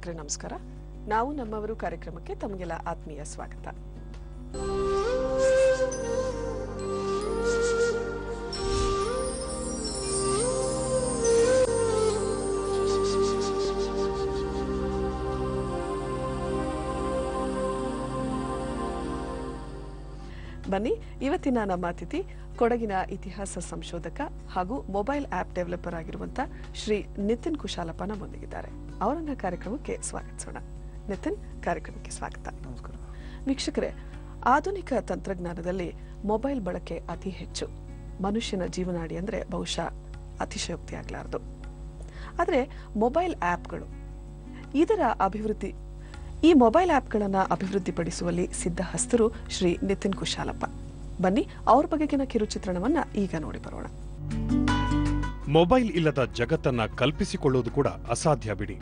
ವೀಕ್ಷಕರೇ ನಮಸ್ಕಾರ. ನಾವು ನಮ್ಮವರು ಕಾರ್ಯಕ್ರಮಕ್ಕೆ ತಮಗೆಲ್ಲ ಆತ್ಮೀಯ ಸ್ವಾಗತ. ಬನ್ನಿ, ಇವತ್ತಿನ ನಮ್ಮ ಅತಿಥಿ ಕೊಡಗಿನ ಇತಿಹಾಸ ಸಂಶೋಧಕ ಹಾಗೂ ಮೊಬೈಲ್ ಆಪ್ ಡೆವಲಪರ್ ಆಗಿರುವಂತ ಶ್ರೀ ನಿತಿನ್ ಕುಶಾಲಪ್ಪ ನಮ್ಮೊಂದಿಗಿದ್ದಾರೆ. ಅವರನ್ನ ಕಾರ್ಯಕ್ರಮಕ್ಕೆ ಸ್ವಾಗತಿಸೋಣ. ನಿತಿನ್, ಕಾರ್ಯಕ್ರಮಕ್ಕೆ ಸ್ವಾಗತ. ನಮಸ್ಕಾರ. ವೀಕ್ಷಕರೇ, ಆಧುನಿಕ ತಂತ್ರಜ್ಞಾನದಲ್ಲಿ ಮೊಬೈಲ್ ಬಳಕೆ ಅತಿ ಹೆಚ್ಚು. ಮನುಷ್ಯನ ಜೀವನಾಡಿ ಅಂದ್ರೆ ಬಹುಶಃ ಅತಿಶಯೋಕ್ತಿ ಆಗಲಾರದು. ಆದರೆ ಮೊಬೈಲ್ ಆಪ್ಗಳು ಈ ಮೊಬೈಲ್ ಆಪ್ಗಳನ್ನು ಅಭಿವೃದ್ಧಿಪಡಿಸುವಲ್ಲಿ ಸಿದ್ಧಹಸ್ತರು ಶ್ರೀ ನಿತಿನ್ ಕುಶಾಲಪ್ಪ. ಬನ್ನಿ, ಅವ್ರ ಬಗೆಗಿನ ಕಿರುಚಿತ್ರಣವನ್ನ ಈಗ ನೋಡಿ ಬರೋಣ. ಮೊಬೈಲ್ ಇಲ್ಲದ ಜಗತ್ತನ್ನ ಕಲ್ಪಿಸಿಕೊಳ್ಳುವುದು ಕೂಡ ಅಸಾಧ್ಯ ಬಿಡಿ.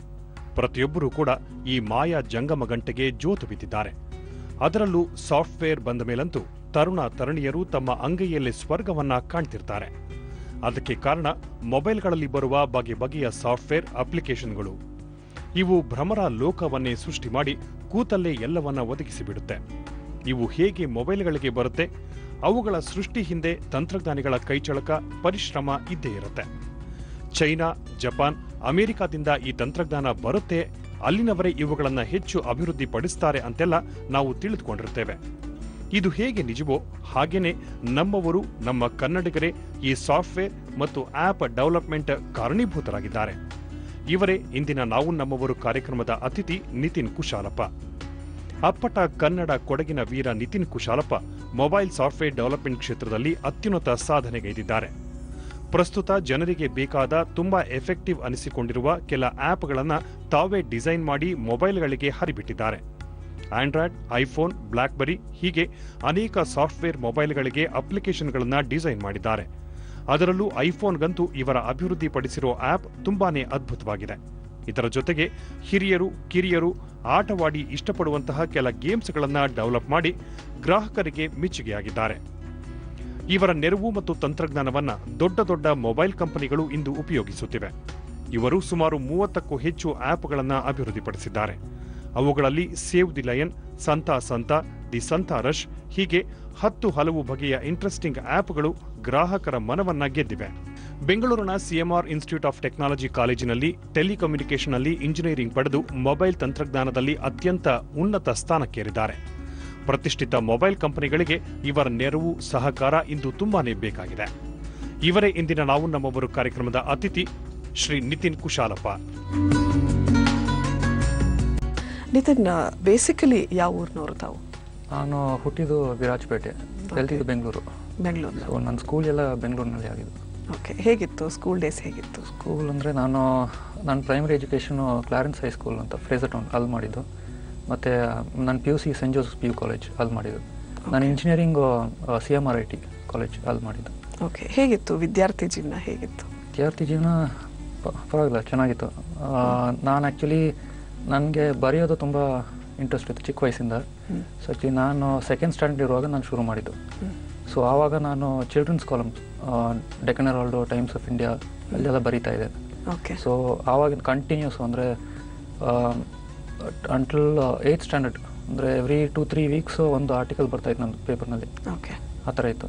ಪ್ರತಿಯೊಬ್ಬರೂ ಕೂಡ ಈ ಮಾಯಾ ಜಂಗಮ ಗಂಟೆಗೆ ಜೋತು ಬಿದ್ದಿದ್ದಾರೆ. ಅದರಲ್ಲೂ ಸಾಫ್ಟ್ವೇರ್ ಬಂದ ಮೇಲಂತೂ ತರುಣ ತರುಣಿಯರು ತಮ್ಮ ಅಂಗೈಯಲ್ಲೇ ಸ್ವರ್ಗವನ್ನ ಕಾಣ್ತಿರ್ತಾರೆ. ಅದಕ್ಕೆ ಕಾರಣ ಮೊಬೈಲ್ಗಳಲ್ಲಿ ಬರುವ ಬಗೆ ಬಗೆಯ ಸಾಫ್ಟ್ವೇರ್ ಅಪ್ಲಿಕೇಶನ್ಗಳು. ಇವು ಭ್ರಮರ ಲೋಕವನ್ನೇ ಸೃಷ್ಟಿ ಮಾಡಿ ಕೂತಲ್ಲೇ ಎಲ್ಲವನ್ನ ಒದಗಿಸಿಬಿಡುತ್ತೆ. ಇವು ಹೇಗೆ ಮೊಬೈಲ್ಗಳಿಗೆ ಬರುತ್ತೆ? ಅವುಗಳ ಸೃಷ್ಟಿ ಹಿಂದೆ ತಂತ್ರಜ್ಞಾನಿಗಳ ಕೈಚಳಕ, ಪರಿಶ್ರಮ ಇದ್ದೇ ಇರುತ್ತೆ. ಚೈನಾ, ಜಪಾನ್, ಅಮೆರಿಕಾದಿಂದ ಈ ತಂತ್ರಜ್ಞಾನ ಬರುತ್ತೆ, ಅಲ್ಲಿನವರೇ ಇವುಗಳನ್ನು ಹೆಚ್ಚು ಅಭಿವೃದ್ಧಿಪಡಿಸ್ತಾರೆ ಅಂತೆಲ್ಲ ನಾವು ತಿಳಿದುಕೊಂಡಿರ್ತೇವೆ. ಇದು ಹೇಗೆ ನಿಜವೋ ಹಾಗೇನೆ ನಮ್ಮವರು, ನಮ್ಮ ಕನ್ನಡಿಗರೇ ಈ ಸಾಫ್ಟ್ವೇರ್ ಮತ್ತು ಆಪ್ ಡೆವಲಪ್ಮೆಂಟ್ ಕಾರಣೀಭೂತರಾಗಿದ್ದಾರೆ. ಇವರೇ ಇಂದಿನ ನಾವು ನಮ್ಮವರು ಕಾರ್ಯಕ್ರಮದ ಅತಿಥಿ ನಿತಿನ್ ಕುಶಾಲಪ್ಪ. ಅಪ್ಪಟ ಕನ್ನಡ ಕೊಡಗಿನ ವೀರ Nitin Kushalappa mobile software development ಕ್ಷೇತ್ರದಲ್ಲಿ ಅತ್ಯುನ್ನತ ಸಾಧನೆಗೈದಿದ್ದಾರೆ. ಪ್ರಸ್ತುತ ಜನರಿಗೆ ಬೇಕಾದ ತುಂಬಾ ಎಫೆಕ್ಟಿವ್ ಅನಿಸಿಕೊಂಡಿರುವ ಕೆಲ ಆಪ್ಗಳನ್ನು ತಾವೇ ಡಿಸೈನ್ ಮಾಡಿ ಮೊಬೈಲ್ಗಳಿಗೆ ಹರಿಬಿಟ್ಟಿದ್ದಾರೆ. ಆಂಡ್ರಾಯ್ಡ್, ಐಫೋನ್, ಬ್ಲಾಕ್ಬೆರಿ ಹೀಗೆ ಅನೇಕ ಸಾಫ್ಟ್ವೇರ್ ಮೊಬೈಲ್ಗಳಿಗೆ ಅಪ್ಲಿಕೇಶನ್ಗಳನ್ನು ಡಿಸೈನ್ ಮಾಡಿದ್ದಾರೆ. ಅದರಲ್ಲೂ ಐಫೋನ್ಗಂತೂ ಇವರ ಅಭಿವೃದ್ಧಿಪಡಿಸಿರೋ ಆಪ್ ತುಂಬಾನೇ ಅದ್ಭುತವಾಗಿದೆ. ಇದರ ಜೊತೆಗೆ ಹಿರಿಯರು, ಕಿರಿಯರು ಆಟವಾಡಿ ಇಷ್ಟಪಡುವಂತಹ ಕೆಲ ಗೇಮ್ಸ್ಗಳನ್ನು ಡೆವಲಪ್ ಮಾಡಿ ಗ್ರಾಹಕರಿಗೆ ಮೆಚ್ಚುಗೆಯಾಗಿದ್ದಾರೆ. ಇವರ ನೆರವು ಮತ್ತು ತಂತ್ರಜ್ಞಾನವನ್ನ ದೊಡ್ಡ ದೊಡ್ಡ ಮೊಬೈಲ್ ಕಂಪನಿಗಳು ಇಂದು ಉಪಯೋಗಿಸುತ್ತಿವೆ. ಇವರು ಸುಮಾರು 30ಕ್ಕೂ ಹೆಚ್ಚು ಆಪ್ಗಳನ್ನು ಅಭಿವೃದ್ಧಿಪಡಿಸಿದ್ದಾರೆ. ಅವುಗಳಲ್ಲಿ save the lion, Santa, the Santa rush ಹೀಗೆ 10 ಹಲವು ಬಗೆಯ ಇಂಟ್ರೆಸ್ಟಿಂಗ್ ಆಪ್ಗಳು ಗ್ರಾಹಕರ ಮನವನ್ನ ಗೆದ್ದಿವೆ. ಬೆಂಗಳೂರಿನ ಸಿಎಂಆರ್ ಇನ್ಸ್ಟಿಟ್ಯೂಟ್ ಆಫ್ ಟೆಕ್ನಾಲಜಿ ಕಾಲೇಜಿನಲ್ಲಿ ಟೆಲಿಕಮ್ಯುನಿಕೇಷನ್ನಲ್ಲಿ ಇಂಜಿನಿಯರಿಂಗ್ ಪಡೆದು ಮೊಬೈಲ್ ತಂತ್ರಜ್ಞಾನದಲ್ಲಿ ಅತ್ಯಂತ ಉನ್ನತ ಸ್ಥಾನಕ್ಕೇರಿದ್ದಾರೆ. ಪ್ರತಿಷ್ಠಿತ ಮೊಬೈಲ್ ಕಂಪನಿಗಳಿಗೆ ಇವರ ನೆರವು, ಸಹಕಾರ ಇಂದು ತುಂಬಾನೇ ಬೇಕಾಗಿದೆ. ಇವರೇ ಇಂದಿನ ನಾವು ನಮ್ಮವರು ಕಾರ್ಯಕ್ರಮದ ಅತಿಥಿ ಶ್ರೀ ನಿತಿನ್ ಕುಶಾಲಪ್ಪ. ನಿತಿನ್, ಬೇಸಿಕಲಿ ಯಾವ ಊರಿನವರು ತಾವು? ನಾನು ಹುಟ್ಟಿದ್ದು ವಿರಾಜಪೇಟೆ, ಬೆಳೆದಿದ್ದು ಬೆಂಗಳೂರು. ಸೊ ನನ್ನ ಸ್ಕೂಲ್ ಎಲ್ಲ ಬೆಂಗಳೂರಿನಲ್ಲಿ ಆಗಿದ್ದು. ಓಕೆ, ಹೇಗಿತ್ತು ಸ್ಕೂಲ್ ಡೇಸ್? ಹೇಗಿತ್ತು ಸ್ಕೂಲ್ ಅಂದರೆ ನನ್ನ ಪ್ರೈಮರಿ ಎಜುಕೇಷನು ಕ್ಲಾರೆನ್ಸ್ ಹೈಸ್ಕೂಲ್ ಅಂತ ಫ್ರೇಸರ್ ಟೌನ್ ಅಲ್ಲಿ ಮಾಡಿದ್ದು. ಮತ್ತು ನನ್ನ PUC saint Joseph PU college ಅಲ್ಲಿ ಮಾಡಿದ್ದು. ನಾನು ಇಂಜಿನಿಯರಿಂಗು CMRIT ಕಾಲೇಜ್ ಅಲ್ಲಿ ಮಾಡಿದ್ದು. ಓಕೆ, ಹೇಗಿತ್ತು ವಿದ್ಯಾರ್ಥಿ ಜೀವನ? ಹೇಗಿತ್ತು ವಿದ್ಯಾರ್ಥಿ ಜೀವನ? ಪರವಾಗಿಲ್ಲ, ಚೆನ್ನಾಗಿತ್ತು. ನಾನು ಆ್ಯಕ್ಚುಲಿ ನನಗೆ ಬರೆಯೋದು ತುಂಬ ಇಂಟ್ರೆಸ್ಟ್ ಇತ್ತು ಚಿಕ್ಕ ವಯಸ್ಸಿಂದ. ಸೊ ಆ್ಯಕ್ಚುಲಿ ನಾನು ಸೆಕೆಂಡ್ ಸ್ಟ್ಯಾಂಡರ್ಡ್ ಇರುವಾಗ ನಾನು ಶುರು ಮಾಡಿದ್ದು. ಸೊ ಆವಾಗ ನಾನು children's columns, Deccan Herald, Times of India ಅಲ್ಲೆಲ್ಲ ಬರೀತಾ ಇದೆ. ಸೊ ಆವಾಗಿನ ಕಂಟಿನ್ಯೂಸ್ ಅಂದರೆ ಅಂಟಿಲ್ 8th ಸ್ಟ್ಯಾಂಡರ್ಡ್, ಅಂದರೆ ಎವ್ರಿ 2-3 ವೀಕ್ಸ್ ಒಂದು ಆರ್ಟಿಕಲ್ ಬರ್ತಾಯಿತ್ತು ನನ್ನ ಪೇಪರ್ನಲ್ಲಿ. ಆ ಥರ ಇತ್ತು.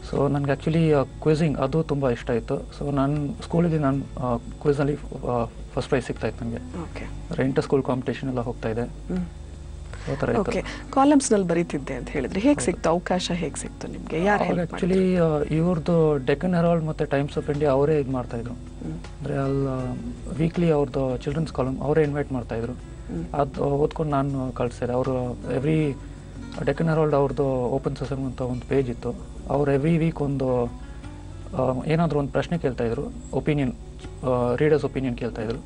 ಸೊ ನನಗೆ ಆ್ಯಕ್ಚುಲಿ ಕ್ವಿಝಿಂಗ್ ಅದು ತುಂಬ ಇಷ್ಟ ಇತ್ತು. ಸೊ ನಾನು ಸ್ಕೂಲಲ್ಲಿ ನಾನು ಕ್ವಿಝಲ್ಲಿ ಫಸ್ಟ್ ಪ್ರೈಸ್ ಸಿಗ್ತಾಯಿತ್ತು ನನಗೆ. ಇಂಟರ್ ಸ್ಕೂಲ್ ಕಾಂಪಿಟೇಷನ್ ಎಲ್ಲ ಹೋಗ್ತಾ ಇದೆ. ಕಾಲಮ್ಸ್ನಲ್ಲಿ ಬರೀತಿದ್ದೆ ಅಂತ ಹೇಳಿದ್ರೆ ಹೇಗೆ ಸಿಕ್ತು ಅವಕಾಶ? ಹೇಗೆ ಸಿಕ್ತು ನಿಮಗೆ? ಯಾರು ಆ್ಯಕ್ಚುಲಿ ಇವ್ರದ್ದು ಡೆಕ್ಕನ್ ಹೆರಾಲ್ಡ್ ಮತ್ತು ಟೈಮ್ಸ್ ಆಫ್ ಇಂಡಿಯಾ ಅವರೇ ಇದು ಮಾಡ್ತಾಯಿದ್ರು. ಅಂದರೆ ಅಲ್ಲಿ ವೀಕ್ಲಿ ಅವ್ರದ್ದು ಚಿಲ್ಡ್ರನ್ಸ್ ಕಾಲಮ್ ಅವರೇ ಇನ್ವೈಟ್ ಮಾಡ್ತಾಯಿದ್ರು. ಅದು ಓದ್ಕೊಂಡು ನಾನು ಕಳಿಸ್ತಾರೆ. ಅವರು ಎವ್ರಿ ಡೆಕ್ಕನ್ ಹೆರಾಲ್ಡ್ ಅವ್ರದ್ದು ಓಪನ್ ಸೆಸಮ್ ಅಂತ ಒಂದು ಪೇಜ್ ಇತ್ತು. ಅವ್ರು ಎವ್ರಿ ವೀಕ್ ಒಂದು ಏನಾದರೂ ಒಂದು ಪ್ರಶ್ನೆ ಕೇಳ್ತಾಯಿದ್ರು, ಒಪಿನಿಯನ್, ರೀಡರ್ಸ್ ಒಪಿನಿಯನ್ ಕೇಳ್ತಾಯಿದ್ರು.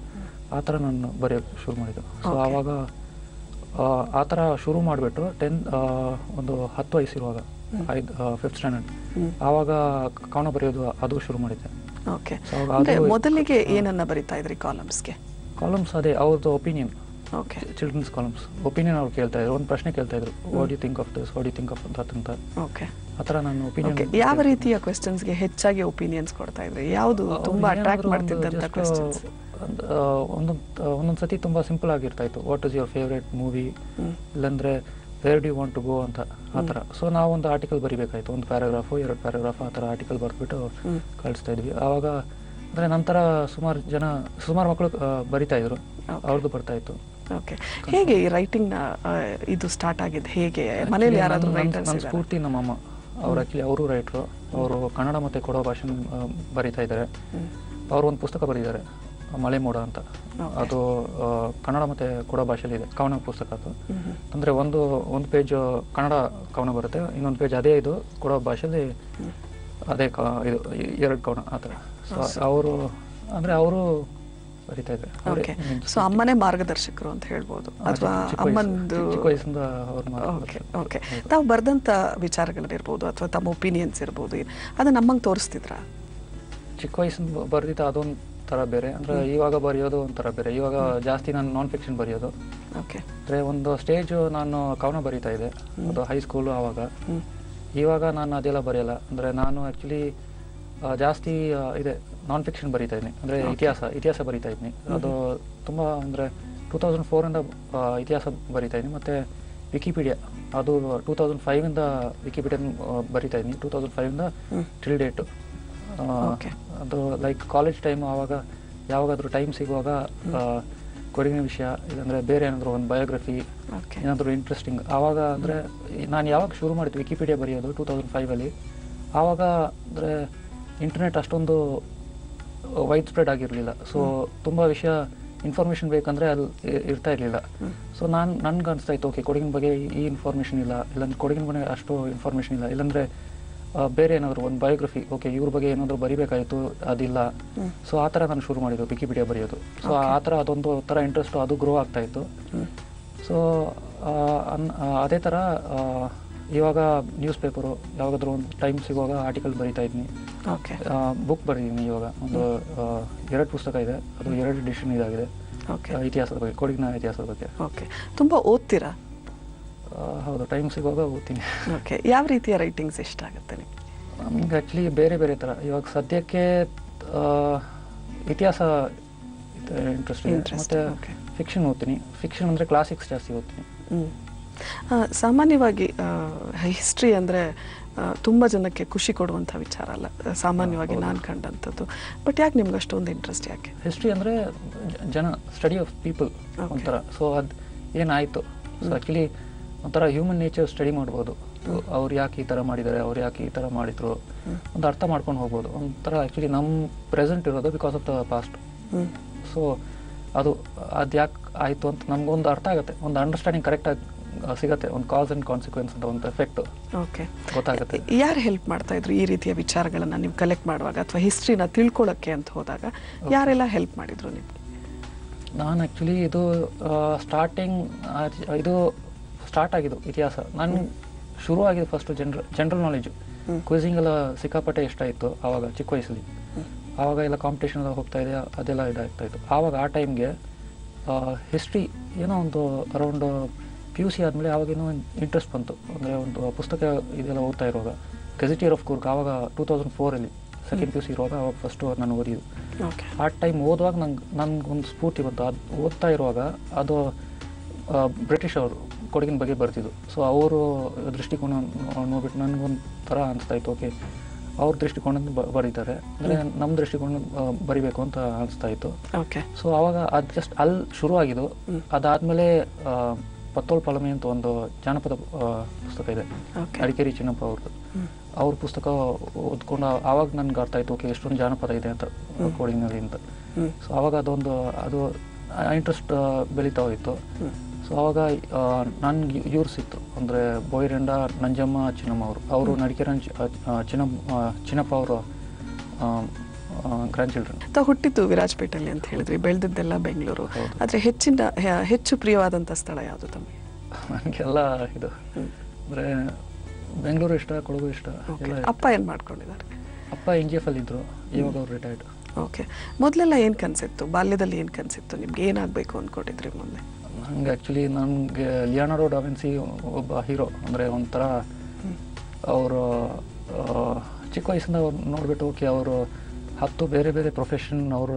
ಆ ಥರ ನಾನು ಬರೆಯೋಕ್ಕೆ ಶುರು ಮಾಡಿದ್ದು. ಸೊ ಆವಾಗ ಆ ಥರ ಶುರು ಮಾಡಿಬಿಟ್ಟು ಒಂದು 10 ವಯಸ್ಸಿರುವಾಗ 5th ಸ್ಟ್ಯಾಂಡರ್ಡ್ ಆವಾಗ ಕವನ ಬರೆಯೋದು ಅದು ಶುರು ಮಾಡಿದ್ದೆ. ಮೊದಲಿಗೆ ಏನನ್ನ ಬರೀತಾ ಇದ್ರಿ ಕಾಲಮ್ಸ್ಗೆ? ಕಾಲಮ್ಸ್ ಅದೇ ಅವ್ರದ್ದು ಒಪಿನಿಯನ್, ಚಿಲ್ಡ್ರನ್ಸ್ ಕಾಲಮ್ಸ್ ಒಪಿನಿಯನ್ ಅವ್ರು ಕೇಳ್ತಾ ಇದ್ರು. ಒಂದು ಪ್ರಶ್ನೆ ಕೇಳ್ತಾ ಇದ್ರು, what you think of this, what you think of that ಅಂತ. ಆ ಥರ ನಾನು ಒಪಿನಿಯನ್. ಯಾವ ರೀತಿಯ ಕ್ವೆಶ್ಚನ್ಸ್ಗೆ ಹೆಚ್ಚಾಗಿ ಒಪಿನಿಯನ್ಸ್ ಕೊಡ್ತಾ ಇದ್ರಿ? ಯಾವುದು ತುಂಬಾ ಅಟ್ರಾಕ್ಟ್ ಮಾಡ್ತಿದ್ದಂತ ಕ್ವೆಶ್ಚನ್ಸ್? ಒಂದೊಂದು ಸತಿ ತುಂಬ ಸಿಂಪಲ್ ಆಗಿರ್ತಾ ಇತ್ತು. What is your favourite movie, ಇಲ್ಲಾಂದರೆ where do you want to go ಅಂತ ಆ ಥರ. ಸೊ ನಾವೊಂದು ಆರ್ಟಿಕಲ್ ಬರಿಬೇಕಾಯ್ತು, ಒಂದು ಪ್ಯಾರಾಗ್ರಾಫು 2 ಪ್ಯಾರಾಗ್ರಾಫ್ ಆ ಥರ ಆರ್ಟಿಕಲ್ ಬರೆದ್ಬಿಟ್ಟು ಕಳಿಸ್ತಾ ಇದ್ವಿ. ಆವಾಗ ಅಂದರೆ ನಂತರ ಸುಮಾರು ಮಕ್ಕಳು ಬರಿತಾ ಇದ್ರು, ಅವ್ರದ್ದು ಬರ್ತಾ ಇತ್ತು. ಓಕೆ, ಹೇಗೆ ಈ ರೈಟಿಂಗ್ನ ಇದು ಸ್ಟಾರ್ಟ್ ಆಗಿದ್ದು ಹೇಗೆ? ಮನೇಲಿ ಯಾರಾದರೂ ನನ್ನ ಸ್ಫೂರ್ತಿ ನಮ್ಮಮ್ಮ. ಅವ್ರು ಆ್ಯಕ್ಚುಲಿ ಅವರು ರೈಟ್ರು. ಅವರು ಕನ್ನಡ ಮತ್ತು ಕೊಡೋ ಭಾಷೆ ಬರಿತಾ ಇದ್ದಾರೆ. ಅವರು ಒಂದು ಪುಸ್ತಕ ಬರೆದಿದ್ದಾರೆ, ಮಳೆ ಮೋಡ ಅಂತ. ಅದು ಕನ್ನಡ ಮತ್ತು ಕೊಡೋ ಭಾಷೆಯಲ್ಲಿ ಇದೆ, ಕವನ ಪುಸ್ತಕ ಅದು. ಅಂದರೆ ಒಂದು ಪೇಜ್ ಕನ್ನಡ ಕವನ ಬರುತ್ತೆ, ಇನ್ನೊಂದು ಪೇಜ್ ಅದೇ ಇದು ಕೊಡೋ ಭಾಷೆಯಲ್ಲಿ ಅದೇ ಇದು 2 ಕವನ ಆ ಥರ. ಸೊ ಅವರು ಅಂದರೆ ಅವರು ಬರಿತಾ ಇದ್ದಾರೆ. ಓಕೆ, ಸೊ ಅಮ್ಮನೇ ಮಾರ್ಗದರ್ಶಕರು ಅಂತ ಹೇಳ್ಬೋದು, ಅಥವಾ ಅಮ್ಮಂದು ಚಿಕ್ಕ ವಯಸ್ಸಿಂದ ಅವ್ರು. ಓಕೆ ಓಕೆ, ತಾವು ಬರೆದಂಥ ವಿಚಾರಗಳಿರ್ಬೋದು ಅಥವಾ ತಮ್ಮ ಒಪಿನಿಯನ್ಸ್ ಇರ್ಬೋದು, ಅದನ್ನ ನಮ್ಮಂಗೆ ತೋರಿಸ್ತಿದ್ರಾ? ಚಿಕ್ಕ ವಯಸ್ಸಿನ ಬರೆದಿದ್ದ ಅದೊಂದು ಥರ ಬೇರೆ, ಅಂದರೆ ಇವಾಗ ಬರೆಯೋದು ಒಂಥರ ಬೇರೆ. ಇವಾಗ ಜಾಸ್ತಿ ನಾನು ನಾನ್ ಫಿಕ್ಷನ್ ಬರೆಯೋದು. ಓಕೆ, ಅಂದರೆ ಒಂದು ಸ್ಟೇಜು ನಾನು ಕವನ ಬರೀತಾ ಇದ್ದೆ, ಅದು ಹೈಸ್ಕೂಲು ಆವಾಗ. ಇವಾಗ ನಾನು ಅದೆಲ್ಲ ಬರೆಯಲ್ಲ. ಅಂದರೆ ನಾನು ಆ್ಯಕ್ಚುಲಿ ಜಾಸ್ತಿ ಇದೆ ನಾನ್ ಫಿಕ್ಷನ್ ಬರೀತಾ ಇದ್ದೀನಿ, ಅಂದರೆ ಇತಿಹಾಸ ಬರೀತಾ ಇದ್ದೀನಿ. ಅದು ತುಂಬ ಅಂದರೆ 2004ಇಂದ ಇತಿಹಾಸ ಬರೀತಾ ಇದ್ದೀನಿ. ಮತ್ತು ವಿಕಿಪೀಡಿಯಾ ಅದು 2005ಇಂದ ವಿಕಿಪೀಡಿಯಾ ಬರೀತಾ ಇದ್ದೀನಿ. 2005ಇಂದ ಟಿಲ್ ಡೇಟು. ಅದು ಲೈಕ್ ಕಾಲೇಜ್ ಟೈಮು, ಆವಾಗ ಯಾವಾಗಾದರೂ ಟೈಮ್ ಸಿಗುವಾಗ ಕೊಡಗಿನ ವಿಷಯ, ಇಲ್ಲಾಂದರೆ ಬೇರೆ ಏನಾದರೂ ಒಂದು ಬಯೋಗ್ರಫಿ, ಏನಾದರೂ ಇಂಟ್ರೆಸ್ಟಿಂಗ್. ಆವಾಗ ಅಂದರೆ ನಾನು ಯಾವಾಗ ಶುರು ಮಾಡಿದ್ದು ವಿಕಿಪೀಡಿಯಾ ಬರೆಯೋದು 2005ಅಲ್ಲಿ, ಆವಾಗ ಅಂದರೆ ಇಂಟರ್ನೆಟ್ ಅಷ್ಟೊಂದು ವೈಡ್ ಸ್ಪ್ರೆಡ್ ಆಗಿರಲಿಲ್ಲ. ಸೊ ತುಂಬ ವಿಷಯ ಇನ್ಫಾರ್ಮೇಷನ್ ಬೇಕಂದರೆ ಅಲ್ಲಿ ಇರ್ತಾ ಇರಲಿಲ್ಲ. ಸೊ ನನ್ಗೆ ಅನಿಸ್ತಾ ಇತ್ತು, ಓಕೆ ಕೊಡಗಿನ ಬಗ್ಗೆ ಈ ಇನ್ಫಾರ್ಮೇಷನ್ ಇಲ್ಲ, ಇಲ್ಲಾಂದ್ರೆ ಕೊಡಗಿನ ಬಗ್ಗೆ ಅಷ್ಟು ಇನ್ಫಾರ್ಮೇಷನ್ ಇಲ್ಲ, ಇಲ್ಲಾಂದರೆ ಬೇರೆ ಏನಾದರೂ ಒಂದು ಬಯೋಗ್ರಫಿ, ಓಕೆ ಇವ್ರ ಬಗ್ಗೆ ಏನಾದರೂ ಬರಿಬೇಕಾಯಿತು, ಅದಿಲ್ಲ. ಸೊ ಆ ಥರ ನಾನು ಶುರು ಮಾಡಿದ್ದು ವಿಕಿಪೀಡಿಯಾ ಬರೆಯೋದು. ಸೊ ಆ ಥರ ಅದೊಂದು ಥರ ಇಂಟ್ರೆಸ್ಟು ಅದು ಗ್ರೋ ಆಗ್ತಾಯಿತ್ತು. ಸೊ ಅದೇ ಥರ ಇವಾಗ ನ್ಯೂಸ್ ಪೇಪರು ಯಾವಾಗಾದ್ರೂ ಒಂದು ಟೈಮ್ ಸಿಗುವಾಗ ಆರ್ಟಿಕಲ್ ಬರೀತಾ ಇದ್ದೀನಿ. ಓಕೆ, ಬುಕ್ ಬರೀತೀನಿ. ಇವಾಗ ಒಂದು 2 ಪುಸ್ತಕ ಇದೆ, ಅದು 2 ಎಡಿಷನ್ ಇದಾಗಿದೆ ಇತಿಹಾಸದ ಬಗ್ಗೆ, ಕೊಡಗಿನ ಇತಿಹಾಸದ ಬಗ್ಗೆ. ಓಕೆ, ತುಂಬ ಓದ್ತೀರಾ? ಹೌದು, ಟೈಮ್ ಸಿಗುವಾಗ ಓದ್ತೀನಿ. ಓಕೆ, ಯಾವ ರೀತಿಯ ರೈಟಿಂಗ್ಸ್ ಇಷ್ಟ ಆಗುತ್ತೆ ನಿಮಗೆ? ನಮ್ಗೆ ಆ್ಯಕ್ಚುಲಿ ಬೇರೆ ಬೇರೆ ಥರ. ಇವಾಗ ಸದ್ಯಕ್ಕೆ ಇತಿಹಾಸ ಇಂಟ್ರೆಸ್ಟ್ ಇದೆ, ಮತ್ತು ಫಿಕ್ಷನ್ ಓದ್ತೀನಿ. ಫಿಕ್ಷನ್ ಅಂದರೆ ಕ್ಲಾಸಿಕ್ಸ್ ಜಾಸ್ತಿ ಓದ್ತೀನಿ. ಸಾಮಾನ್ಯವಾಗಿ ಹಿಸ್ಟ್ರಿ ಅಂದರೆ ತುಂಬ ಜನಕ್ಕೆ ಖುಷಿ ಕೊಡುವಂಥ ವಿಚಾರ ಅಲ್ಲ, ಸಾಮಾನ್ಯವಾಗಿ ನಾನು ಕಂಡಂಥದ್ದು. ಬಟ್ ಯಾಕೆ ನಿಮ್ಗೆ ಅಷ್ಟೊಂದು ಇಂಟ್ರೆಸ್ಟ್? ಯಾಕೆ ಹಿಸ್ಟ್ರಿ ಅಂದರೆ ಸ್ಟಡಿ ಆಫ್ ಪೀಪಲ್ ಒಂಥರ. ಸೊ ಅದು ಏನಾಯಿತು, ಸೊ ಆ್ಯಕ್ಚುಲಿ ಒಂಥರ ಹ್ಯೂಮನ್ ನೇಚರ್ ಸ್ಟಡಿ ಮಾಡ್ಬೋದು. ಅವ್ರು ಯಾಕೆ ಈ ಥರ ಮಾಡಿದ್ದಾರೆ, ಅವ್ರು ಯಾಕೆ ಈ ಥರ ಮಾಡಿದ್ರು, ಒಂದು ಅರ್ಥ ಮಾಡ್ಕೊಂಡು ಹೋಗ್ಬೋದು. ಒಂಥರ ಆ್ಯಕ್ಚುಲಿ ನಮ್ಮ ಪ್ರೆಸೆಂಟ್ ಇರೋದು because of the past. So ಅದು ಯಾಕೆ ಆಯಿತು ಅಂತ ನಮಗೊಂದು ಅರ್ಥ ಆಗುತ್ತೆ, ಒಂದು ಅಂಡರ್ಸ್ಟ್ಯಾಂಡಿಂಗ್ ಕರೆಕ್ಟಾಗಿ ಸಿಗುತ್ತೆ, ಒಂದು ಕಾಸ್ ಆ್ಯಂಡ್ ಕಾನ್ಸಿಕ್ವೆನ್ಸ್ ಅಂತ ಒಂದು ಎಫೆಕ್ಟ್ ಗೊತ್ತಾಗುತ್ತೆ. ಯಾರು ಹೆಲ್ಪ್ ಮಾಡ್ತಾ ಇದ್ರು ಈ ರೀತಿಯ ವಿಚಾರಗಳನ್ನು ನೀವು ಕಲೆಕ್ಟ್ ಮಾಡುವಾಗ, ಅಥವಾ ಹಿಸ್ಟ್ರಿನ ತಿಳ್ಕೊಳ್ಳೋಕ್ಕೆ ಅಂತ ಹೋದಾಗ ಯಾರೆಲ್ಲ ಹೆಲ್ಪ್ ಮಾಡಿದ್ರು ನಿಮಗೆ? ನಾನು ಆ್ಯಕ್ಚುಲಿ ಇದು ಸ್ಟಾರ್ಟ್ ಆಗಿದ್ದು ಇತಿಹಾಸ. ನಾನು ಶುರುವಾಗಿದ್ದು ಫಸ್ಟು ಜನರಲ್ ನಾಲೆಜು, ಕ್ವಿಝಿಂಗ್ ಎಲ್ಲ ಸಿಕ್ಕಾಪಟ್ಟೆ ಇಷ್ಟ ಇತ್ತು ಆವಾಗ ಚಿಕ್ಕ ವಯಸ್ಸಲ್ಲಿ. ಆವಾಗ ಎಲ್ಲ ಕಾಂಪಿಟೇಷನ್ ಎಲ್ಲ ಹೋಗ್ತಾ ಇದೆ, ಅದೆಲ್ಲ ಇದಾಗ್ತಾ ಇತ್ತು. ಆವಾಗ ಆ ಟೈಮ್ಗೆ ಹಿಸ್ಟ್ರಿ ಏನೋ ಒಂದು ಅರೌಂಡ್ PUC ಆದಮೇಲೆ ಆವಾಗೇನೋ ಇಂಟ್ರೆಸ್ಟ್ ಬಂತು. ಅಂದರೆ ಒಂದು ಪುಸ್ತಕ ಇದೆಲ್ಲ ಓದ್ತಾ ಇರುವಾಗ ಗೆಜೆಟಿಯರ್ ಆಫ್ ಕೂರ್ಗ್, ಆವಾಗ 2004ಅಲ್ಲಿ ಸೆಕೆಂಡ್ PUC ಇರುವಾಗ ಅವಾಗ ಫಸ್ಟು ನಾನು ಓದಿದ್ದು. ಆ ಟೈಮ್ ಓದುವಾಗ ನನಗೊಂದು ಸ್ಫೂರ್ತಿ ಬಂತು. ಅದು ಓದ್ತಾ ಇರುವಾಗ ಅದು ಬ್ರಿಟಿಷ್ ಅವರು ಕೊಡಗಿನ ಬಗ್ಗೆ ಬರ್ತಿದ್ದು. ಸೊ ಅವರು ದೃಷ್ಟಿಕೋನ ನೋಡ್ಬಿಟ್ಟು ನನಗೊಂದು ಥರ ಅನಿಸ್ತಾ ಇತ್ತು, ಓಕೆ ಅವ್ರ ದೃಷ್ಟಿಕೋನ ಬರೀತಾರೆ, ಅಂದರೆ ನಮ್ಮ ದೃಷ್ಟಿಕೋನ ಬರಿಬೇಕು ಅಂತ ಅನಿಸ್ತಾ ಇತ್ತು. ಸೊ ಆವಾಗ ಅದು ಜಸ್ಟ್ ಅಲ್ಲಿ ಶುರು ಆಗಿದ್ದು. ಅದಾದಮೇಲೆ ಪತ್ತೋಳ್ ಪಾಲಮಿ ಅಂತ ಒಂದು ಜಾನಪದ ಪುಸ್ತಕ ಇದೆ, ಅಡಿಕೇರಿ ಚಿನ್ನಪ್ಪ ಅವ್ರದ್ದು. ಅವ್ರ ಪುಸ್ತಕ ಓದ್ಕೊಂಡು ಆವಾಗ ನನ್ಗೆ ಅರ್ಥ ಆಯ್ತು, ಓಕೆ ಎಷ್ಟೊಂದು ಜಾನಪದ ಇದೆ ಅಂತ ಕೊಡಗಿನಲ್ಲಿ ಅಂತ. ಸೊ ಆವಾಗ ಅದು ಇಂಟ್ರೆಸ್ಟ್ ಬೆಳೀತಾ ಹೋಯಿತು. ಸೊ ಆವಾಗ ನನ್ಗೆ ಇವ್ರು ಸಿಕ್ತು, ಅಂದರೆ ಬೋಯಿರೆಂಡ ನಂಜಮ್ಮ ಚಿನ್ನಮ್ಮ ಅವರು ನಡಿಕೆರೆ ಚಿನ್ನಪ್ಪ ಅವರು ಗ್ರ್ಯಾಂಡ್ ಚಿಲ್ಡ್ರನ್. ತಾವು ಹುಟ್ಟಿದ್ದು ವಿರಾಜಪೇಟೆಯಲ್ಲಿ ಅಂತ ಹೇಳಿದ್ರಿ, ಬೆಳೆದಿದ್ದೆಲ್ಲ ಬೆಂಗಳೂರು. ಆದರೆ ಹೆಚ್ಚು ಪ್ರಿಯವಾದಂಥ ಸ್ಥಳ ಯಾವುದು ತಮಗೆ? ನನಗೆಲ್ಲ ಇದು ಅಂದರೆ ಬೆಂಗಳೂರು ಇಷ್ಟ, ಕೊಡಗು ಇಷ್ಟ. ಅಪ್ಪ ಏನು ಮಾಡ್ಕೊಂಡಿದ್ದಾರೆ? ಅಪ್ಪ NGF ಅಲ್ಲಿ ಇದ್ರು, ಇವಾಗ ಅವ್ರು ರಿಟೈರ್ಡ್. ಓಕೆ, ಮೊದಲೆಲ್ಲ ಏನು ಕನಸಿತ್ತು, ಬಾಲ್ಯದಲ್ಲಿ ಏನು ಕನಸಿತ್ತು ನಿಮ್ಗೆ, ಏನಾಗಬೇಕು ಅಂದ್ಕೊಂಡಿದ್ರಿ ಮುಂದೆ? ನನಗೆ ಆ್ಯಕ್ಚುಲಿ ನನಗೆ ಲಿಯೋನಾರ್ಡೋ ಡಾ ವಿನ್ಸಿ ಒಬ್ಬ ಹೀರೋ, ಅಂದರೆ ಒಂಥರ ಅವರು ಚಿಕ್ಕ ವಯಸ್ಸಿಂದ ಅವ್ರು ನೋಡಿಬಿಟ್ಟು, ಓಕೆ ಅವರು 10 ಬೇರೆ ಬೇರೆ ಪ್ರೊಫೆಷನ್ ಅವರು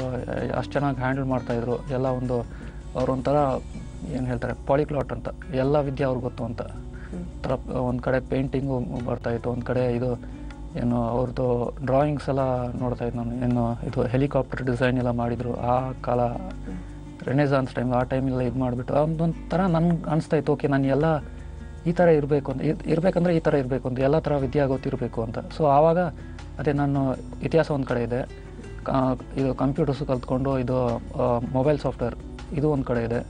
ಅಷ್ಟು ಚೆನ್ನಾಗಿ ಹ್ಯಾಂಡಲ್ ಮಾಡ್ತಾಯಿದ್ರು. ಎಲ್ಲ ಅವರೊಂಥರ ಏನು ಹೇಳ್ತಾರೆ ಪಾಲಿಕ್ಲಾಟ್ ಅಂತ, ಎಲ್ಲ ವಿದ್ಯೆ ಅವ್ರಿಗೆ ಗೊತ್ತು ಅಂತ ಥರ. ಒಂದು ಕಡೆ ಪೇಂಟಿಂಗು ಬರ್ತಾಯಿತ್ತು, ಒಂದು ಕಡೆ ಇದು ಏನು ಅವ್ರದ್ದು ಡ್ರಾಯಿಂಗ್ಸ್ ಎಲ್ಲ ನೋಡ್ತಾಯಿದ್ದು ನಾನು. ಏನು ಇದು ಹೆಲಿಕಾಪ್ಟರ್ ಡಿಸೈನ್ ಎಲ್ಲ ಮಾಡಿದರು ಆ ಕಾಲ, ರೆನೆಸಾನ್ಸ್ ಟೈಮ್, ಆ ಟೈಮೆಲ್ಲ ಇದು ಮಾಡಿಬಿಟ್ಟು ಒಂದೊಂಥರ ನನ್ಗೆ ಅನಿಸ್ತಾಯಿತ್ತು, ಓಕೆ ನಾನು ಎಲ್ಲ ಈ ಥರ ಇರಬೇಕು ಅಂತ, ಇರಬೇಕಂದ್ರೆ ಈ ಥರ ಇರಬೇಕು ಅಂತ, ಎಲ್ಲ ಥರ ವಿದ್ಯೆ ಗೊತ್ತಿರಬೇಕು ಅಂತ. ಸೊ ಆವಾಗ ಅದೇ ನಾನು ಇತಿಹಾಸ ಒಂದು ಕಡೆ ಇದೆ, ಇದು ಕಂಪ್ಯೂಟರ್ಸ್ ಕಲ್ತ್ಕೊಂಡು ಇದು ಮೊಬೈಲ್ ಸಾಫ್ಟ್ವೇರ್ ಇದು ಒಂದು ಕಡೆ ಇದೆ.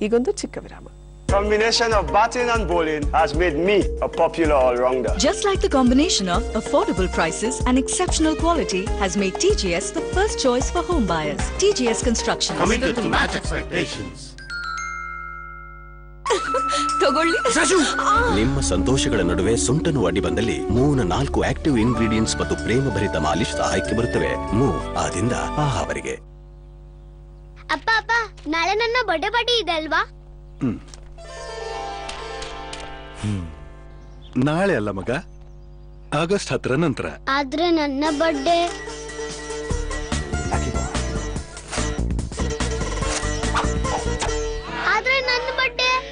ಈಗೊಂದು ಚಿಕ್ಕ ವಿರಾಮ. Combination of batting and bowling has made me a popular all-rounder. Just like the combination of affordable prices and exceptional quality has made TGS the first choice for home buyers. TGS Construction. Committed to match expectations. ತಗೊಳ್ಳಿ. ನಿಮ್ಮ ಸಂತೋಷಗಳ ನಡುವೆ ಸೊಂಟನು ಅಡ್ಡಿ ಬಂದಲ್ಲಿ ಮೂವ್ನ 4 active ingredients ಮತ್ತು ಪ್ರೇಮಭರಿತ ಮಾಲಿಶ್ ಸಹಾಯಕ್ಕೆ ಬರುತ್ತವೆ. Move ಆದಿಂದ ಆಹಾವರೆಗೆ. ಅಪ್ಪ ಅಪ್ಪ, ನಾಳೆ ನನ್ನ ಬರ್ಡೇ ಪಾರ್ಟಿ ಇದೆ ಅಲ್ವಾ? ನಾಳೆ ಅಲ್ಲ ಮಗ, ಆಗಸ್ಟ್ 10 ನಂತರ. ಆದ್ರೆ ನನ್ನ ಬರ್ಡೇ